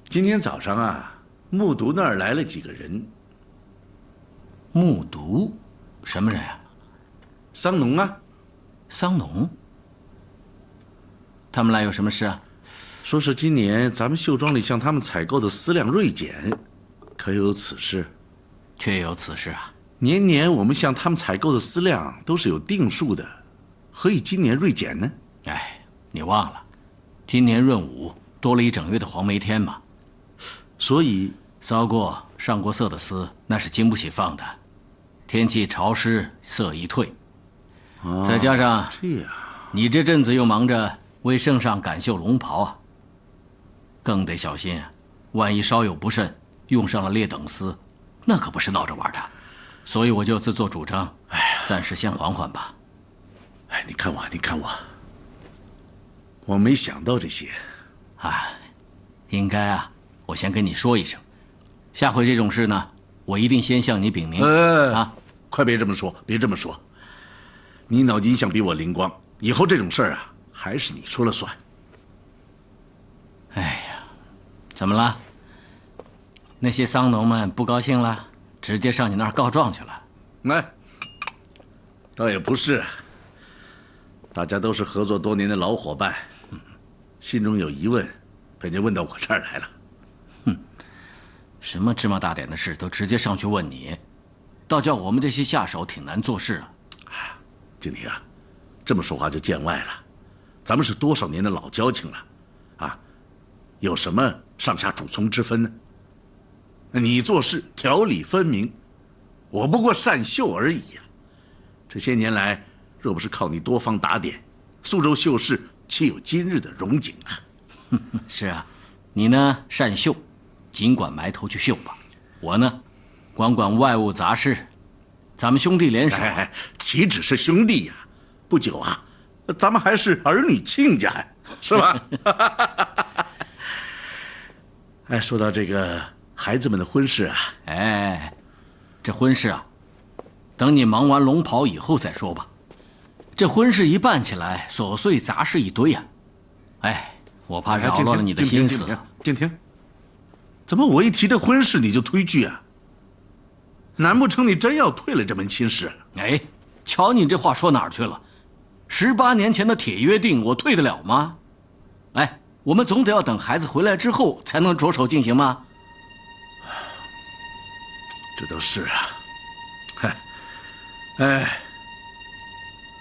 今天早上啊，木渎那儿来了几个人。木渎，什么人啊？桑农啊。桑农？他们来有什么事啊？说是今年咱们绣庄里向他们采购的丝量锐减，可有此事？确有此事啊。年年我们向他们采购的丝量都是有定数的，何以今年锐减呢？哎，你忘了，今年闰5多了一整月的黄梅天嘛。所以骚过、上过色的丝，那是经不起放的。天气潮湿，色一退。再加上这样，你这阵子又忙着为圣上赶绣龙袍啊，更得小心啊！万一稍有不慎，用上了劣等丝，那可不是闹着玩的。所以我就自作主张，暂时先缓缓吧。哎，你看我，我没想到这些。应该啊，我先跟你说一声，下回这种事呢，我一定先向你禀明。快别这么说，别这么说。你脑筋想比我灵光，以后这种事儿啊，还是你说了算。哎呀，怎么了？那些桑农们不高兴了，直接上你那儿告状去了？倒也不是，大家都是合作多年的老伙伴，心中有疑问，便就问到我这儿来了。什么芝麻大点的事都直接上去问你，倒叫我们这些下手挺难做事啊。静婷啊，这么说话就见外了，咱们是多少年的老交情了，有什么上下主从之分呢？你做事条理分明，我不过善绣而已呀。这些年来，若不是靠你多方打点，苏州绣市岂有今日的荣景啊？是啊，你呢善绣，尽管埋头去绣吧。我呢，管外务杂事。咱们兄弟联手，岂止是兄弟呀？不久啊，咱们还是儿女亲家，是吧？哎，说到这个孩子们的婚事啊，这婚事啊，等你忙完龙袍以后再说吧。这婚事一办起来，琐碎杂事一堆啊。我怕扰乱了你的心思。静婷，怎么我一提这婚事你就推拒啊？难不成你真要退了这门亲事？瞧你这话说哪儿去了？18年前的铁约定，我退得了吗？我们总得要等孩子回来之后才能着手进行吗？这都是啊，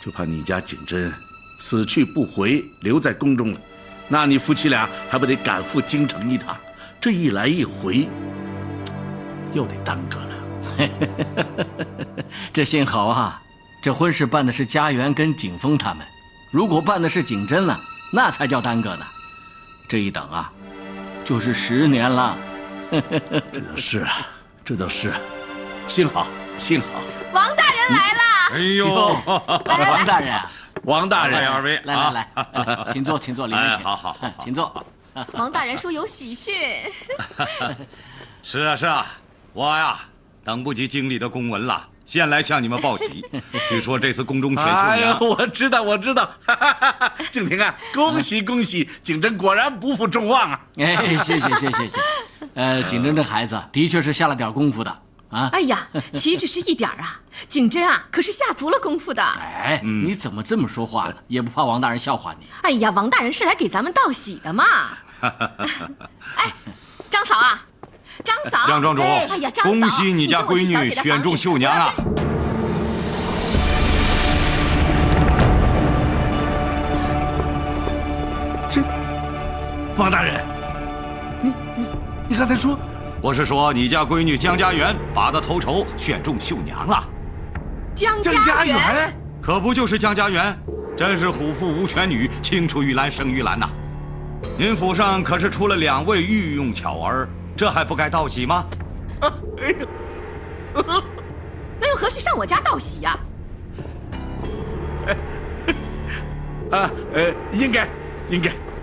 就怕你家景真此去不回，留在宫中了，那你夫妻俩还不得赶赴京城一趟？这一来一回，又得耽搁了。这幸好啊，这婚事办的是家园跟景峰他们，如果办的是景真呢，那才叫耽搁呢。这一等啊，就是10年了。这倒是，幸好。王大人来了！哎呦，王大人，王大人，二位，来，请坐，里面请。好，请坐。王大人说有喜讯。是啊，我呀等不及京里的公文了，先来向你们报喜。据说这次宫中选秀娘，我知道。静婷啊，恭喜，景真果然不负众望啊！谢谢。景真这孩子的确是下了点功夫的啊。哎呀，岂止是一点啊，景真啊可是下足了功夫的。你怎么这么说话呢？也不怕王大人笑话你？哎呀，王大人是来给咱们道喜的嘛。张嫂啊，张嫂，梁庄主，哎呀，张嫂，恭喜你家闺女选中绣娘啊！王大人，你刚才说？我是说你家闺女江家园拔得头筹，选中绣娘了。江家园可不就是江家园？真是虎父无犬女，青出于蓝胜于蓝呐！您府上可是出了2位御用巧儿，这还不该道喜吗？哎呀，那又何须上我家道喜呀？应该，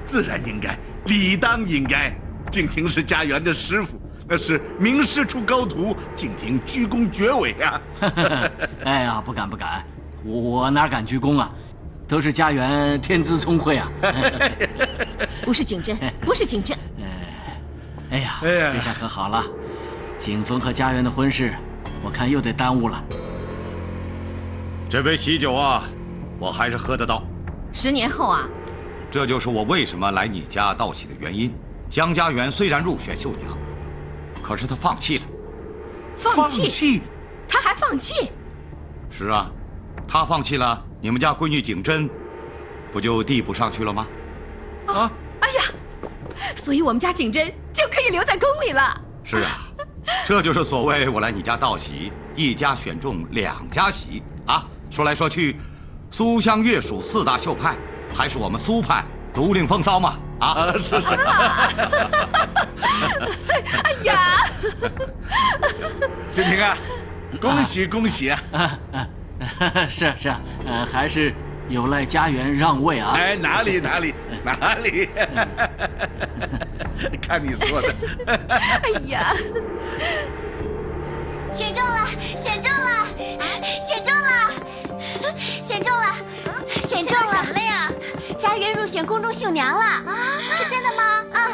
自然应该，理当应该。敬亭是家园的师傅，那是名师出高徒，敬亭鞠躬绝尾呀。哎呀，不敢，我哪敢鞠躬啊？都是家园天资聪慧啊。不是景真。哎呀，这下可好了，景峰和家园的婚事，我看又得耽误了。这杯喜酒啊，我还是喝得到。10年后啊，这就是我为什么来你家道喜的原因。江家园虽然入选绣娘，可是他放弃了。放弃？他还放弃？是啊，他放弃了，你们家闺女景真，不就递补上去了吗？啊！哎呀，所以我们家景真就可以留在宫里了。是啊，这就是所谓我来你家道喜，一家选中2家喜啊！说来说去，苏湘粤蜀4大绣派，还是我们苏派独领风骚嘛！啊，是。哎呀，景亭啊，恭喜啊！是啊，还是有赖家园让位啊！哎，哪里，看你说的。哎呀，选中了！什么了呀？家园入选宫中绣娘了啊？是真的吗？啊，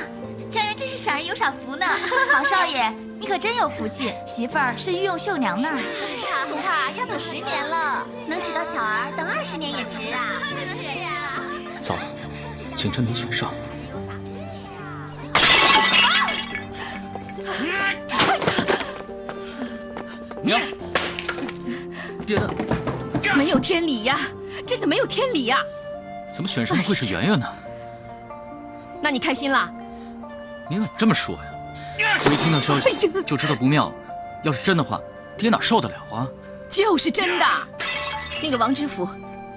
家园真是赏人有赏福呢。郝少爷，你可真有福气，媳妇儿是御用绣娘呢。恐怕要等10年了，能娶到巧儿，等20年也值啊。是啊。糟了，景真没选上。娘，爹的，没有天理呀！真的没有天理呀！怎么选上的会是圆圆呢？那你开心了？你怎么这么说呀？我一听到消息就知道不妙了。要是真的话，爹哪受得了啊？就是真的。那个王知府，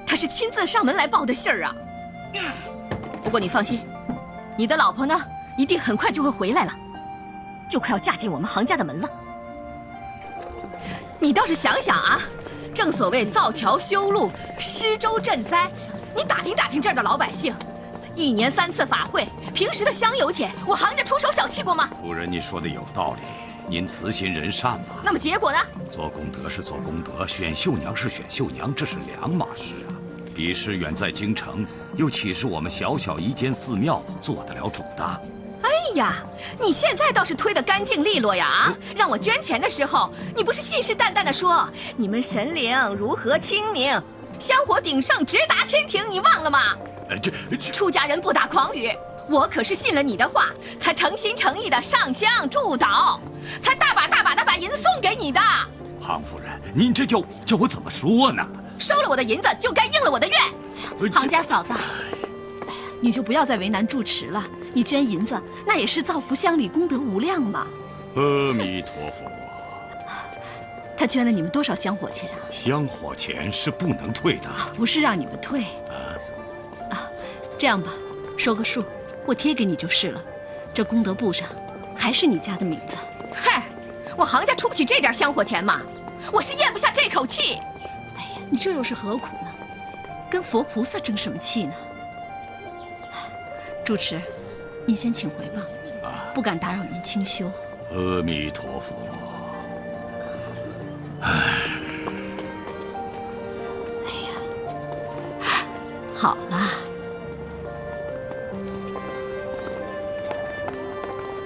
他是亲自上门来报的信儿啊。不过你放心，你的老婆呢，一定很快就会回来了，就快要嫁进我们杭家的门了。你倒是想想啊，正所谓造桥修路、施粥赈灾，你打听这儿的老百姓，1年3次法会，平时的香油钱，我杭家出手小气过吗？夫人，你说的有道理，您慈心人善嘛。那么结果呢？做功德是做功德，选绣娘是选绣娘，这是两码事啊。比试远在京城，又岂是我们小小一间寺庙做得了主的？哎呀，你现在倒是推得干净利落呀！啊，让我捐钱的时候，你不是信誓旦旦地说你们神灵如何清明，香火鼎盛，直达天庭，你忘了吗？出家人不打诳语，我可是信了你的话，才诚心诚意的上香祝祷，才大把的把银子送给你的。杭夫人，您这叫我怎么说呢？收了我的银子，就该应了我的愿。杭家嫂子，你就不要再为难住持了。你捐银子，那也是造福乡里，功德无量嘛。阿弥陀佛。他捐了你们多少香火钱啊？香火钱是不能退的。不是让你们退。这样吧，说个数，我贴给你就是了。这功德簿上还是你家的名字。嗨，我杭家出不起这点香火钱嘛，我是咽不下这口气。哎呀，你这又是何苦呢？跟佛菩萨争什么气呢？住持，您先请回吧，不敢打扰您清修。阿弥陀佛。哎呀，好了。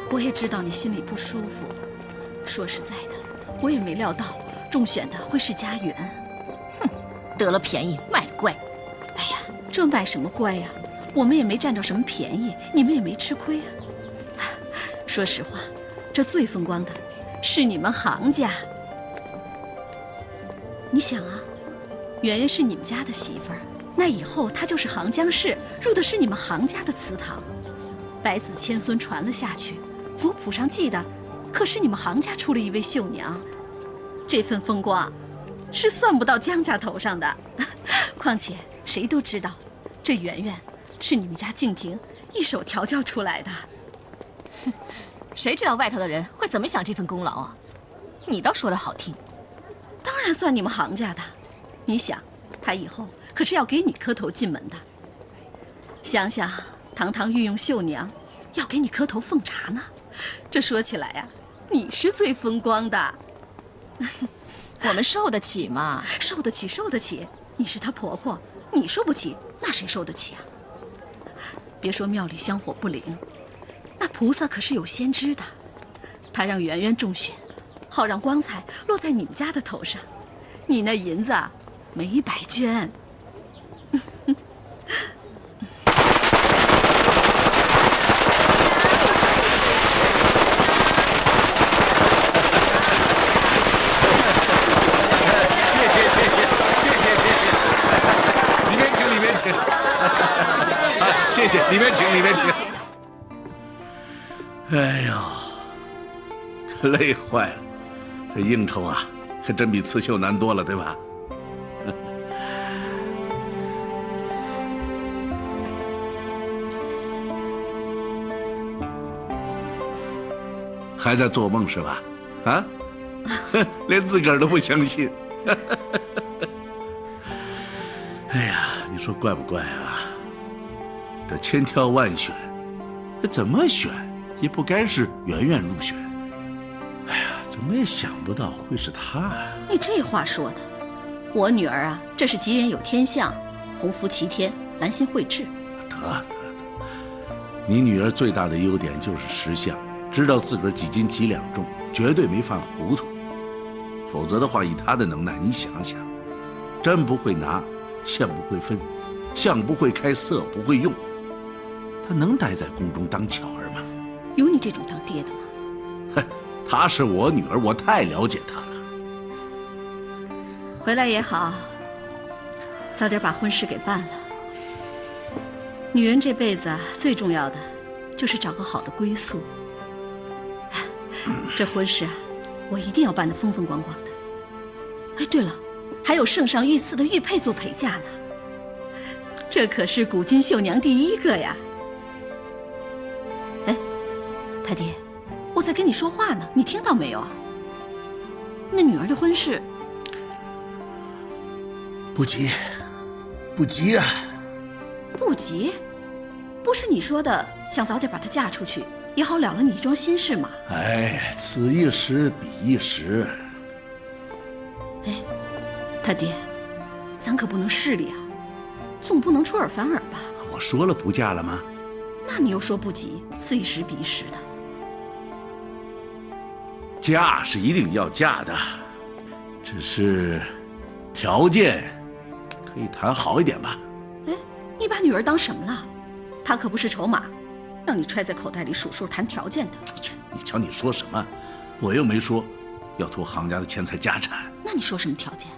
我也知道你心里不舒服，说实在的，我也没料到中选的会是家园。哼，得了便宜卖乖。哎呀，这卖什么乖呀？我们也没占着什么便宜，你们也没吃亏啊。说实话，这最风光的是你们杭家。你想啊，圆圆是你们家的媳妇儿，那以后她就是杭江市，入的是你们杭家的祠堂。百子千孙传了下去，族谱上记的可是你们行家出了一位绣娘，这份风光是算不到江家头上的。况且谁都知道，这圆圆是你们家静婷一手调教出来的。谁知道外头的人会怎么想这份功劳啊？你倒说得好听。当然算你们行家的。你想，他以后可是要给你磕头进门的。想想堂堂御用绣娘要给你磕头奉茶呢，这说起来呀，你是最风光的。我们受得起吗？受得起，受得起。你是她婆婆，你受不起，那谁受得起啊？别说庙里香火不灵，那菩萨可是有先知的，他让圆圆中选，好让光彩落在你们家的头上，你那银子没白捐。谢谢，里面请，里面请。哎呦，累坏了，这应酬啊，可真比刺绣难多了，对吧？还在做梦是吧？啊，连自个儿都不相信。哎呀，你说怪不怪啊？这千挑万选，这怎么选也不该是圆圆入选。哎呀，怎么也想不到会是她啊！你这话说的，我女儿啊，这是吉人有天相，鸿福齐天，兰心慧智。得，你女儿最大的优点就是识相，知道自个儿几斤几两重，绝对没犯糊涂。否则的话，以她的能耐，你想想，针不会拿，线不会分，相不会开，色不会用。他能待在宫中当巧儿吗？有你这种当爹的吗？哼，她是我女儿，我太了解她了。回来也好，早点把婚事给办了。女人这辈子最重要的就是找个好的归宿。这婚事啊，我一定要办得风风光光的。哎，对了，还有圣上御赐的玉佩做陪嫁呢，这可是古今绣娘第一个呀。他爹，我在跟你说话呢，你听到没有啊？那女儿的婚事，不急，不急啊！不急？不是你说的想早点把她嫁出去，也好了了你一桩心事吗？哎，此一时彼一时。哎，他爹，咱可不能势利啊，总不能出尔反尔吧？我说了不嫁了吗？那你又说不急，此一时彼一时的。嫁是一定要嫁的，只是条件可以谈好一点吧。哎，你把女儿当什么了？她可不是筹码，让你揣在口袋里数数谈条件的。你瞧你说什么？我又没说要图行家的钱财家产。那你说什么条件？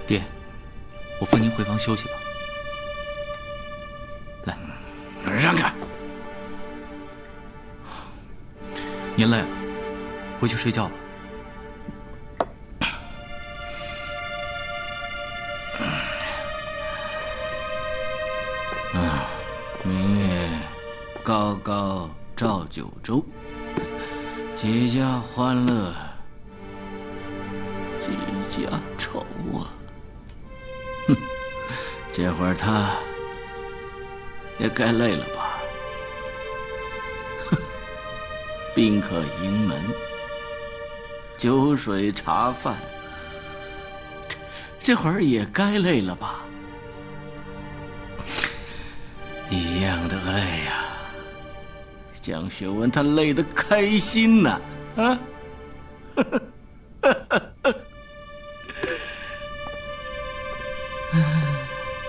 爹，我扶您回房休息吧。来，让开。您累了，回去睡觉吧。明月高高照九州，几家欢乐几家愁啊！哼，这会儿他也该累了吧？哼，宾客迎门，酒水茶饭，这会儿也该累了吧？一样的累呀。江学文他累得开心呐，啊！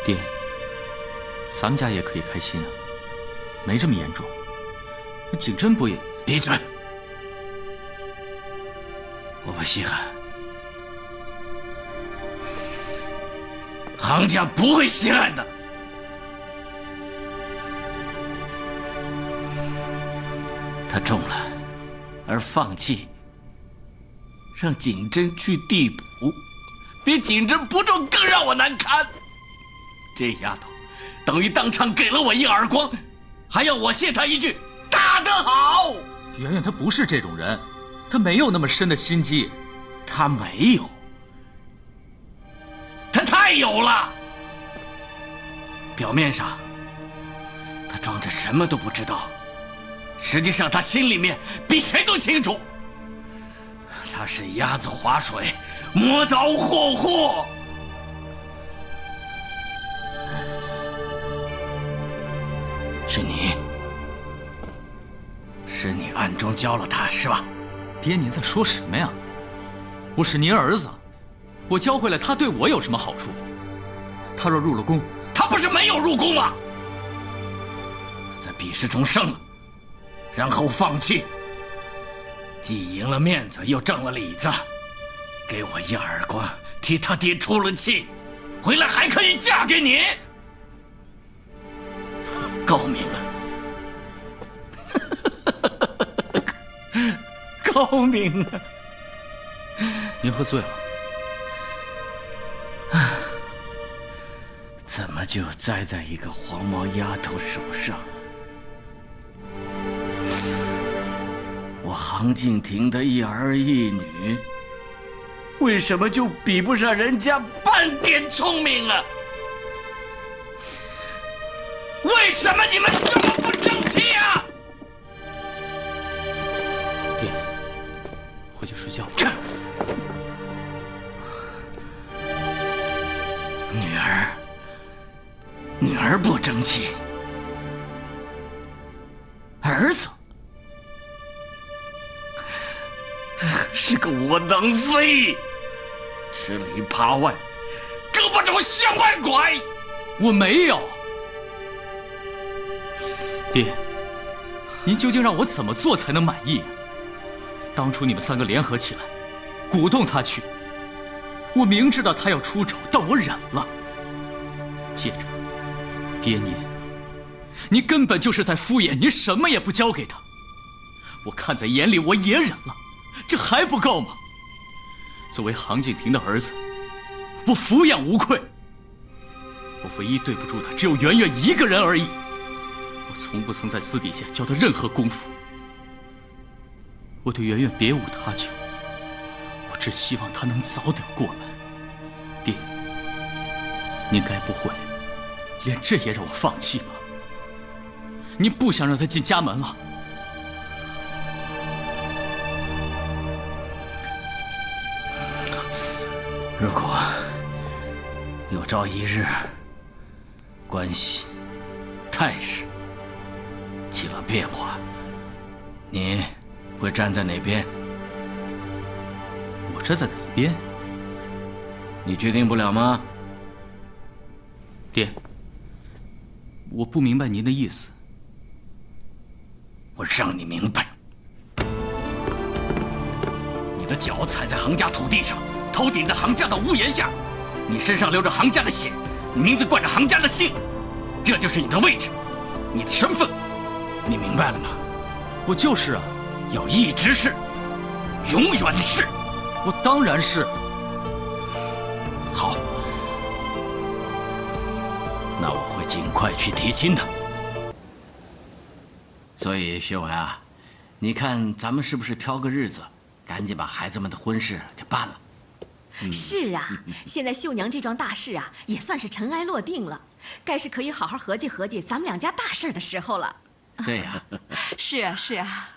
爹，咱们家也可以开心啊，没这么严重。景琛不也？闭嘴！我不稀罕，行家不会稀罕的。他中了，而放弃，让景真去递补，比景真不中更让我难堪。这丫头，等于当场给了我一耳光，还要我谢她一句打得好。圆圆她不是这种人，她没有那么深的心机。她没有，她太有了。表面上，她装着什么都不知道，实际上她心里面比谁都清楚。她是鸭子划水，磨刀霍霍。是你暗中教了她是吧？爹，您在说什么呀？我是您儿子，我教会了他对我有什么好处？他若入了宫，他不是没有入宫吗？在比试中胜了，然后放弃，既赢了面子，又挣了里子，给我一耳光，替他爹出了气，回来还可以嫁给你，高明啊！高明啊！您喝醉了？怎么就栽在一个黄毛丫头手上？我杭敬亭的一儿一女，为什么就比不上人家半点聪明啊？为什么你们这么不争气啊？爹，回去睡觉吧。女儿不争气，儿子是个窝囊废，吃里扒外，胳膊肘向外拐。我没有。爹，您究竟让我怎么做才能满意？当初你们三个联合起来，鼓动他去，我明知道他要出丑，但我忍了。接着，爹您根本就是在敷衍，您什么也不交给他。我看在眼里，我也忍了，这还不够吗？作为杭敬亭的儿子，我抚养无愧。我唯一对不住的只有圆圆一个人而已。我从不曾在私底下教她任何功夫。我对圆圆别无他求，我只希望她能早点过门。爹，您该不会连这也让我放弃吧？您不想让她进家门了？如果有朝一日关系、态势起了变化，你会站在哪边？我站在哪一边？你决定不了吗？爹，我不明白您的意思。我让你明白，你的脚踩在杭家土地上，头顶在杭家的屋檐下，你身上流着杭家的血，你名字冠着杭家的姓，这就是你的位置，你的身份，你明白了吗？我就是啊，要一直是，永远是。我当然是。好，那我会尽快去提亲的。所以学文啊，你看咱们是不是挑个日子，赶紧把孩子们的婚事给办了？是啊，现在秀娘这桩大事啊，也算是尘埃落定了，该是可以好好合计合计咱们两家大事的时候了。对呀，是啊，是啊。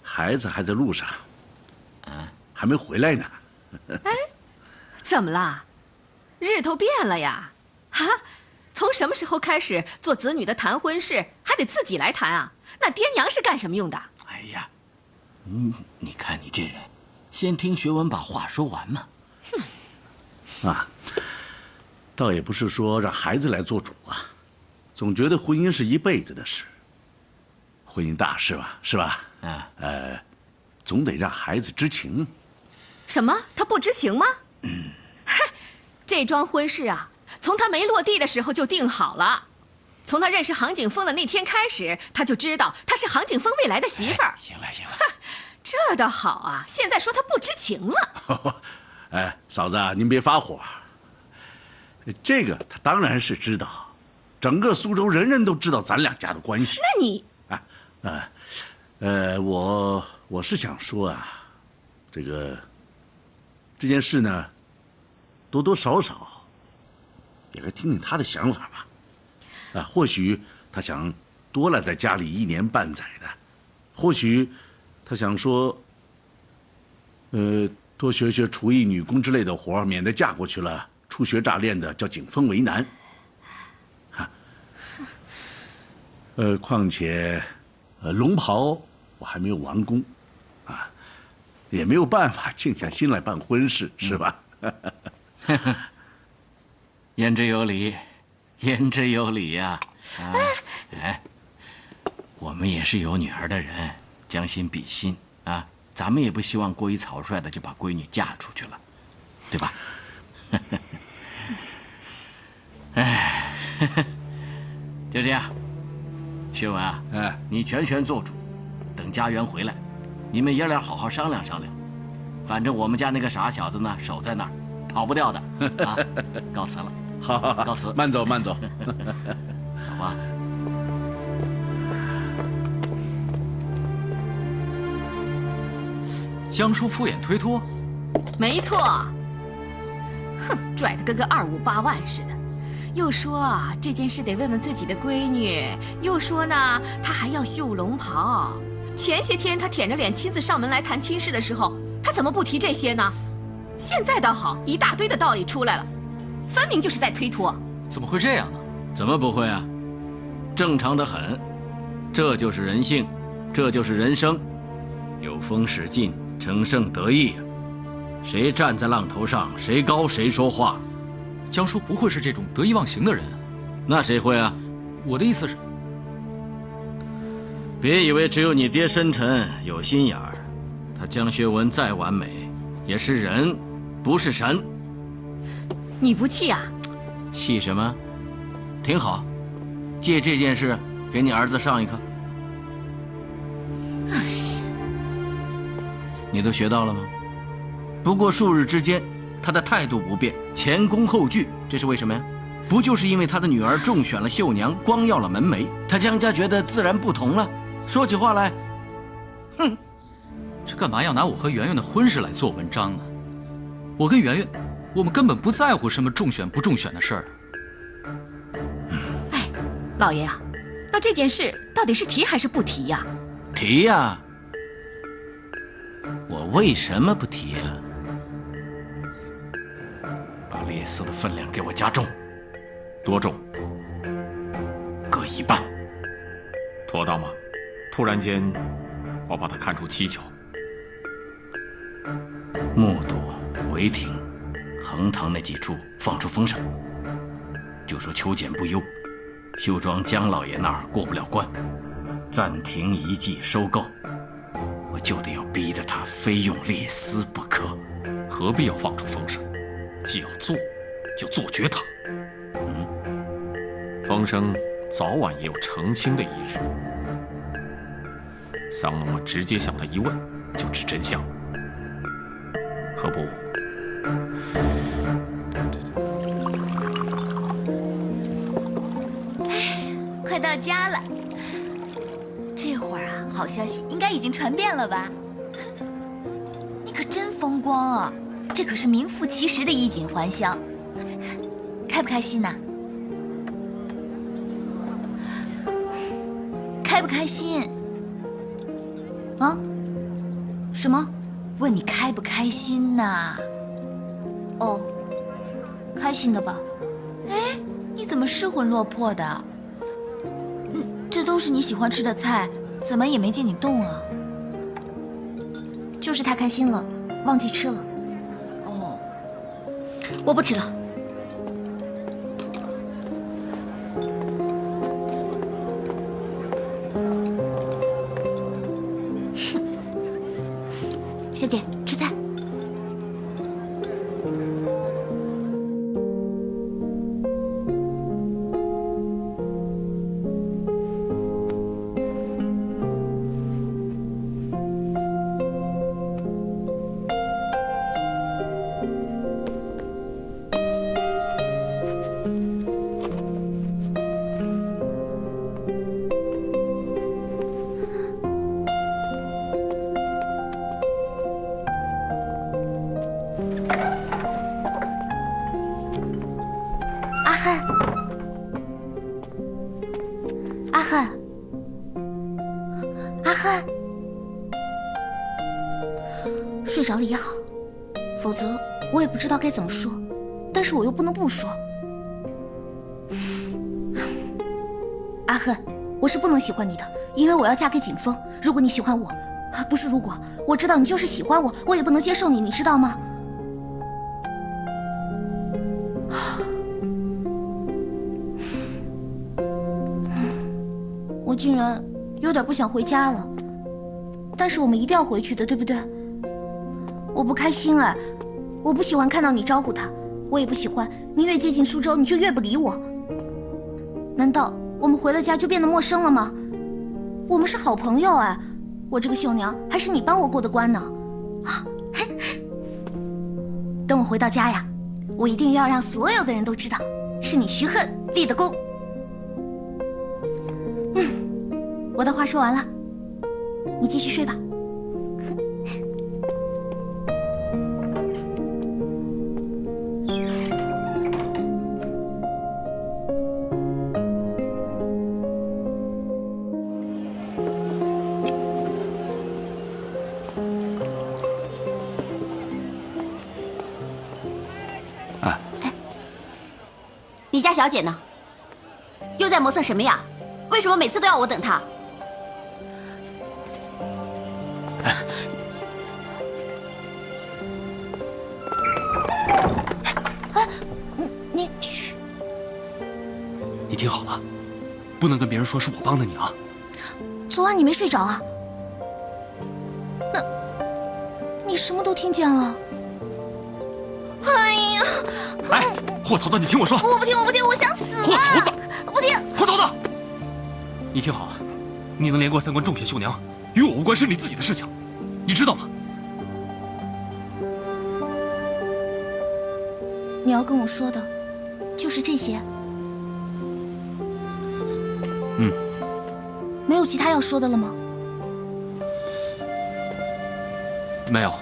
孩子还在路上，还没回来呢。哎，怎么了？日头变了呀？啊，从什么时候开始做子女的谈婚事还得自己来谈啊？那爹娘是干什么用的？哎呀，你看你这人，先听学文把话说完嘛。倒也不是说让孩子来做主啊，总觉得婚姻是一辈子的事，婚姻大事嘛，是吧？总得让孩子知情。什么？他不知情吗？嗨，这桩婚事啊，从他没落地的时候就定好了。从他认识杭景峰的那天开始，他就知道她是杭景峰未来的媳妇儿。行了行了，这倒好啊！现在说他不知情了。哎，嫂子，您别发火。这个他当然是知道，整个苏州人人都知道咱两家的关系。那你我是想说啊，这件事呢，多多少少也该听听他的想法吧。或许他想多赖在家里1年半载的，或许他想说，多学学厨艺、女工之类的活，免得嫁过去了初学乍练的叫景峰为难。况且，龙袍我还没有完工，也没有办法静下心来办婚事，是吧？言之有理，言之有理呀！哎，我们也是有女儿的人，将心比心啊，咱们也不希望过于草率的就把闺女嫁出去了，对吧？哎，就这样，薛文啊，你全权做主，等家园回来，你们爷俩好好商量商量。反正我们家那个傻小子呢，守在那儿，跑不掉的啊！告辞了。好，告辞，慢走慢走。走吧。江叔敷衍推脱，没错。哼，拽得跟个258万似的，又说啊这件事得问问自己的闺女，又说呢他还要绣龙袍。前些天他舔着脸亲自上门来谈亲事的时候，他怎么不提这些呢？现在倒好，一大堆的道理出来了，分明就是在推脱。怎么会这样呢？怎么不会啊？正常的很，这就是人性，这就是人生，有风使劲，乘胜得意啊！谁站在浪头上，谁高谁说话。江叔不会是这种得意忘形的人啊？那谁会啊？我的意思是，别以为只有你爹深沉有心眼儿，他江学文再完美，也是人，不是神。你不气啊？气什么？挺好，借这件事给你儿子上一课。你都学到了吗？不过数日之间，他的态度不变，前恭后惧，这是为什么呀？不就是因为他的女儿中选了绣娘，光耀了门楣，他江家觉得自然不同了，说起话来，哼，这干嘛要拿我和圆圆的婚事来做文章呢？我跟圆圆，我们根本不在乎什么中选不中选的事儿。哎，老爷啊，那这件事到底是提还是不提呀？提呀！我为什么不提呀？把列斯的分量给我加重。多重？各1半。妥当吗？突然间，我把它看出蹊跷。木渎、围亭、横塘那几处放出风声，就说秋检不优，绣庄江老爷那儿过不了关，暂停一季收购，我就得要逼得他非用列斯不可。何必要放出风声？既要做，就做绝它。风声早晚也有澄清的一日。桑农们直接向他一问，就知真相。何不？快到家了，这会儿啊，好消息应该已经传遍了吧？你可真风光啊！这可是名副其实的衣锦还乡，开不开心呐？开不开心？啊？什么？问你开不开心呐？哦，开心的吧？哎，你怎么失魂落魄的？这都是你喜欢吃的菜，怎么也没见你动啊？就是他开心了，忘记吃了。哦，我不吃了。阿汉，阿汉，阿汉，睡着了也好，否则我也不知道该怎么说，但是我又不能不说。阿汉，我是不能喜欢你的，因为我要嫁给景风。如果你喜欢我，不是如果，我知道你就是喜欢我，我也不能接受你，你知道吗？我竟然有点不想回家了，但是我们一定要回去的，对不对？我不开心哎，我不喜欢看到你招呼他，我也不喜欢你越接近苏州你就越不理我。难道我们回了家就变得陌生了吗？我们是好朋友哎，我这个绣娘还是你帮我过的关呢。等我回到家呀，我一定要让所有的人都知道，是你徐恨立的功。我的话说完了，你继续睡吧。你家小姐呢？又在磨蹭什么呀？为什么每次都要我等她？你嘘，你听好了，不能跟别人说是我帮的你啊。昨晚你没睡着啊？那，你什么都听见了？哎呀！哎，货头子，你听我说。我不听，我不听，我想死了。货头子，不听。货头子，你听好啊，你能连过3关重品绣娘，与我无关，是你自己的事情，你知道吗？你要跟我说的，就是这些。没有其他要说的了吗？没有。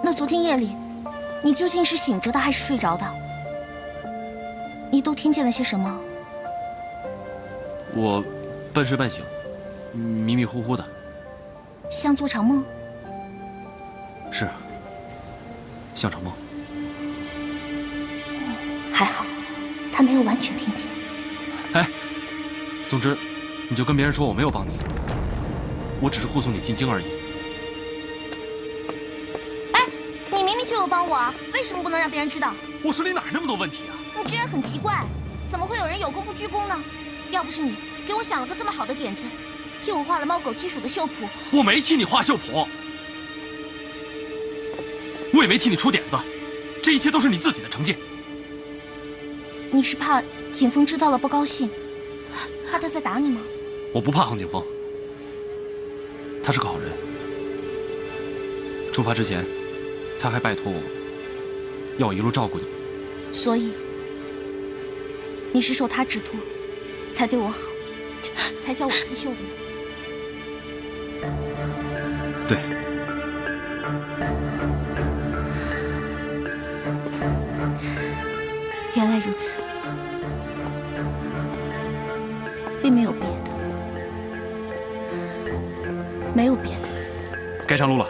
那昨天夜里，你究竟是醒着的还是睡着的？你都听见了些什么？我半睡半醒，迷迷糊糊的，像做场梦。是，像场梦。还好，他没有完全听见。哎，总之，你就跟别人说我没有帮你，我只是护送你进京而已。你明明就有帮我啊，为什么不能让别人知道？我手里哪那么多问题啊？你这人很奇怪，怎么会有人有功不居功呢？要不是你给我想了个这么好的点子，替我画了猫狗鸡鼠的绣谱，我没替你画绣谱，我也没替你出点子，这一切都是你自己的成见。你是怕景风知道了不高兴，怕他再打你吗？我不怕杭景风，他是个好人。出发之前，他还拜托我，要我一路照顾你。所以，你是受他之托，才对我好，才教我刺绣的吗？对。原来如此，并没有别的，没有别的。该上路了。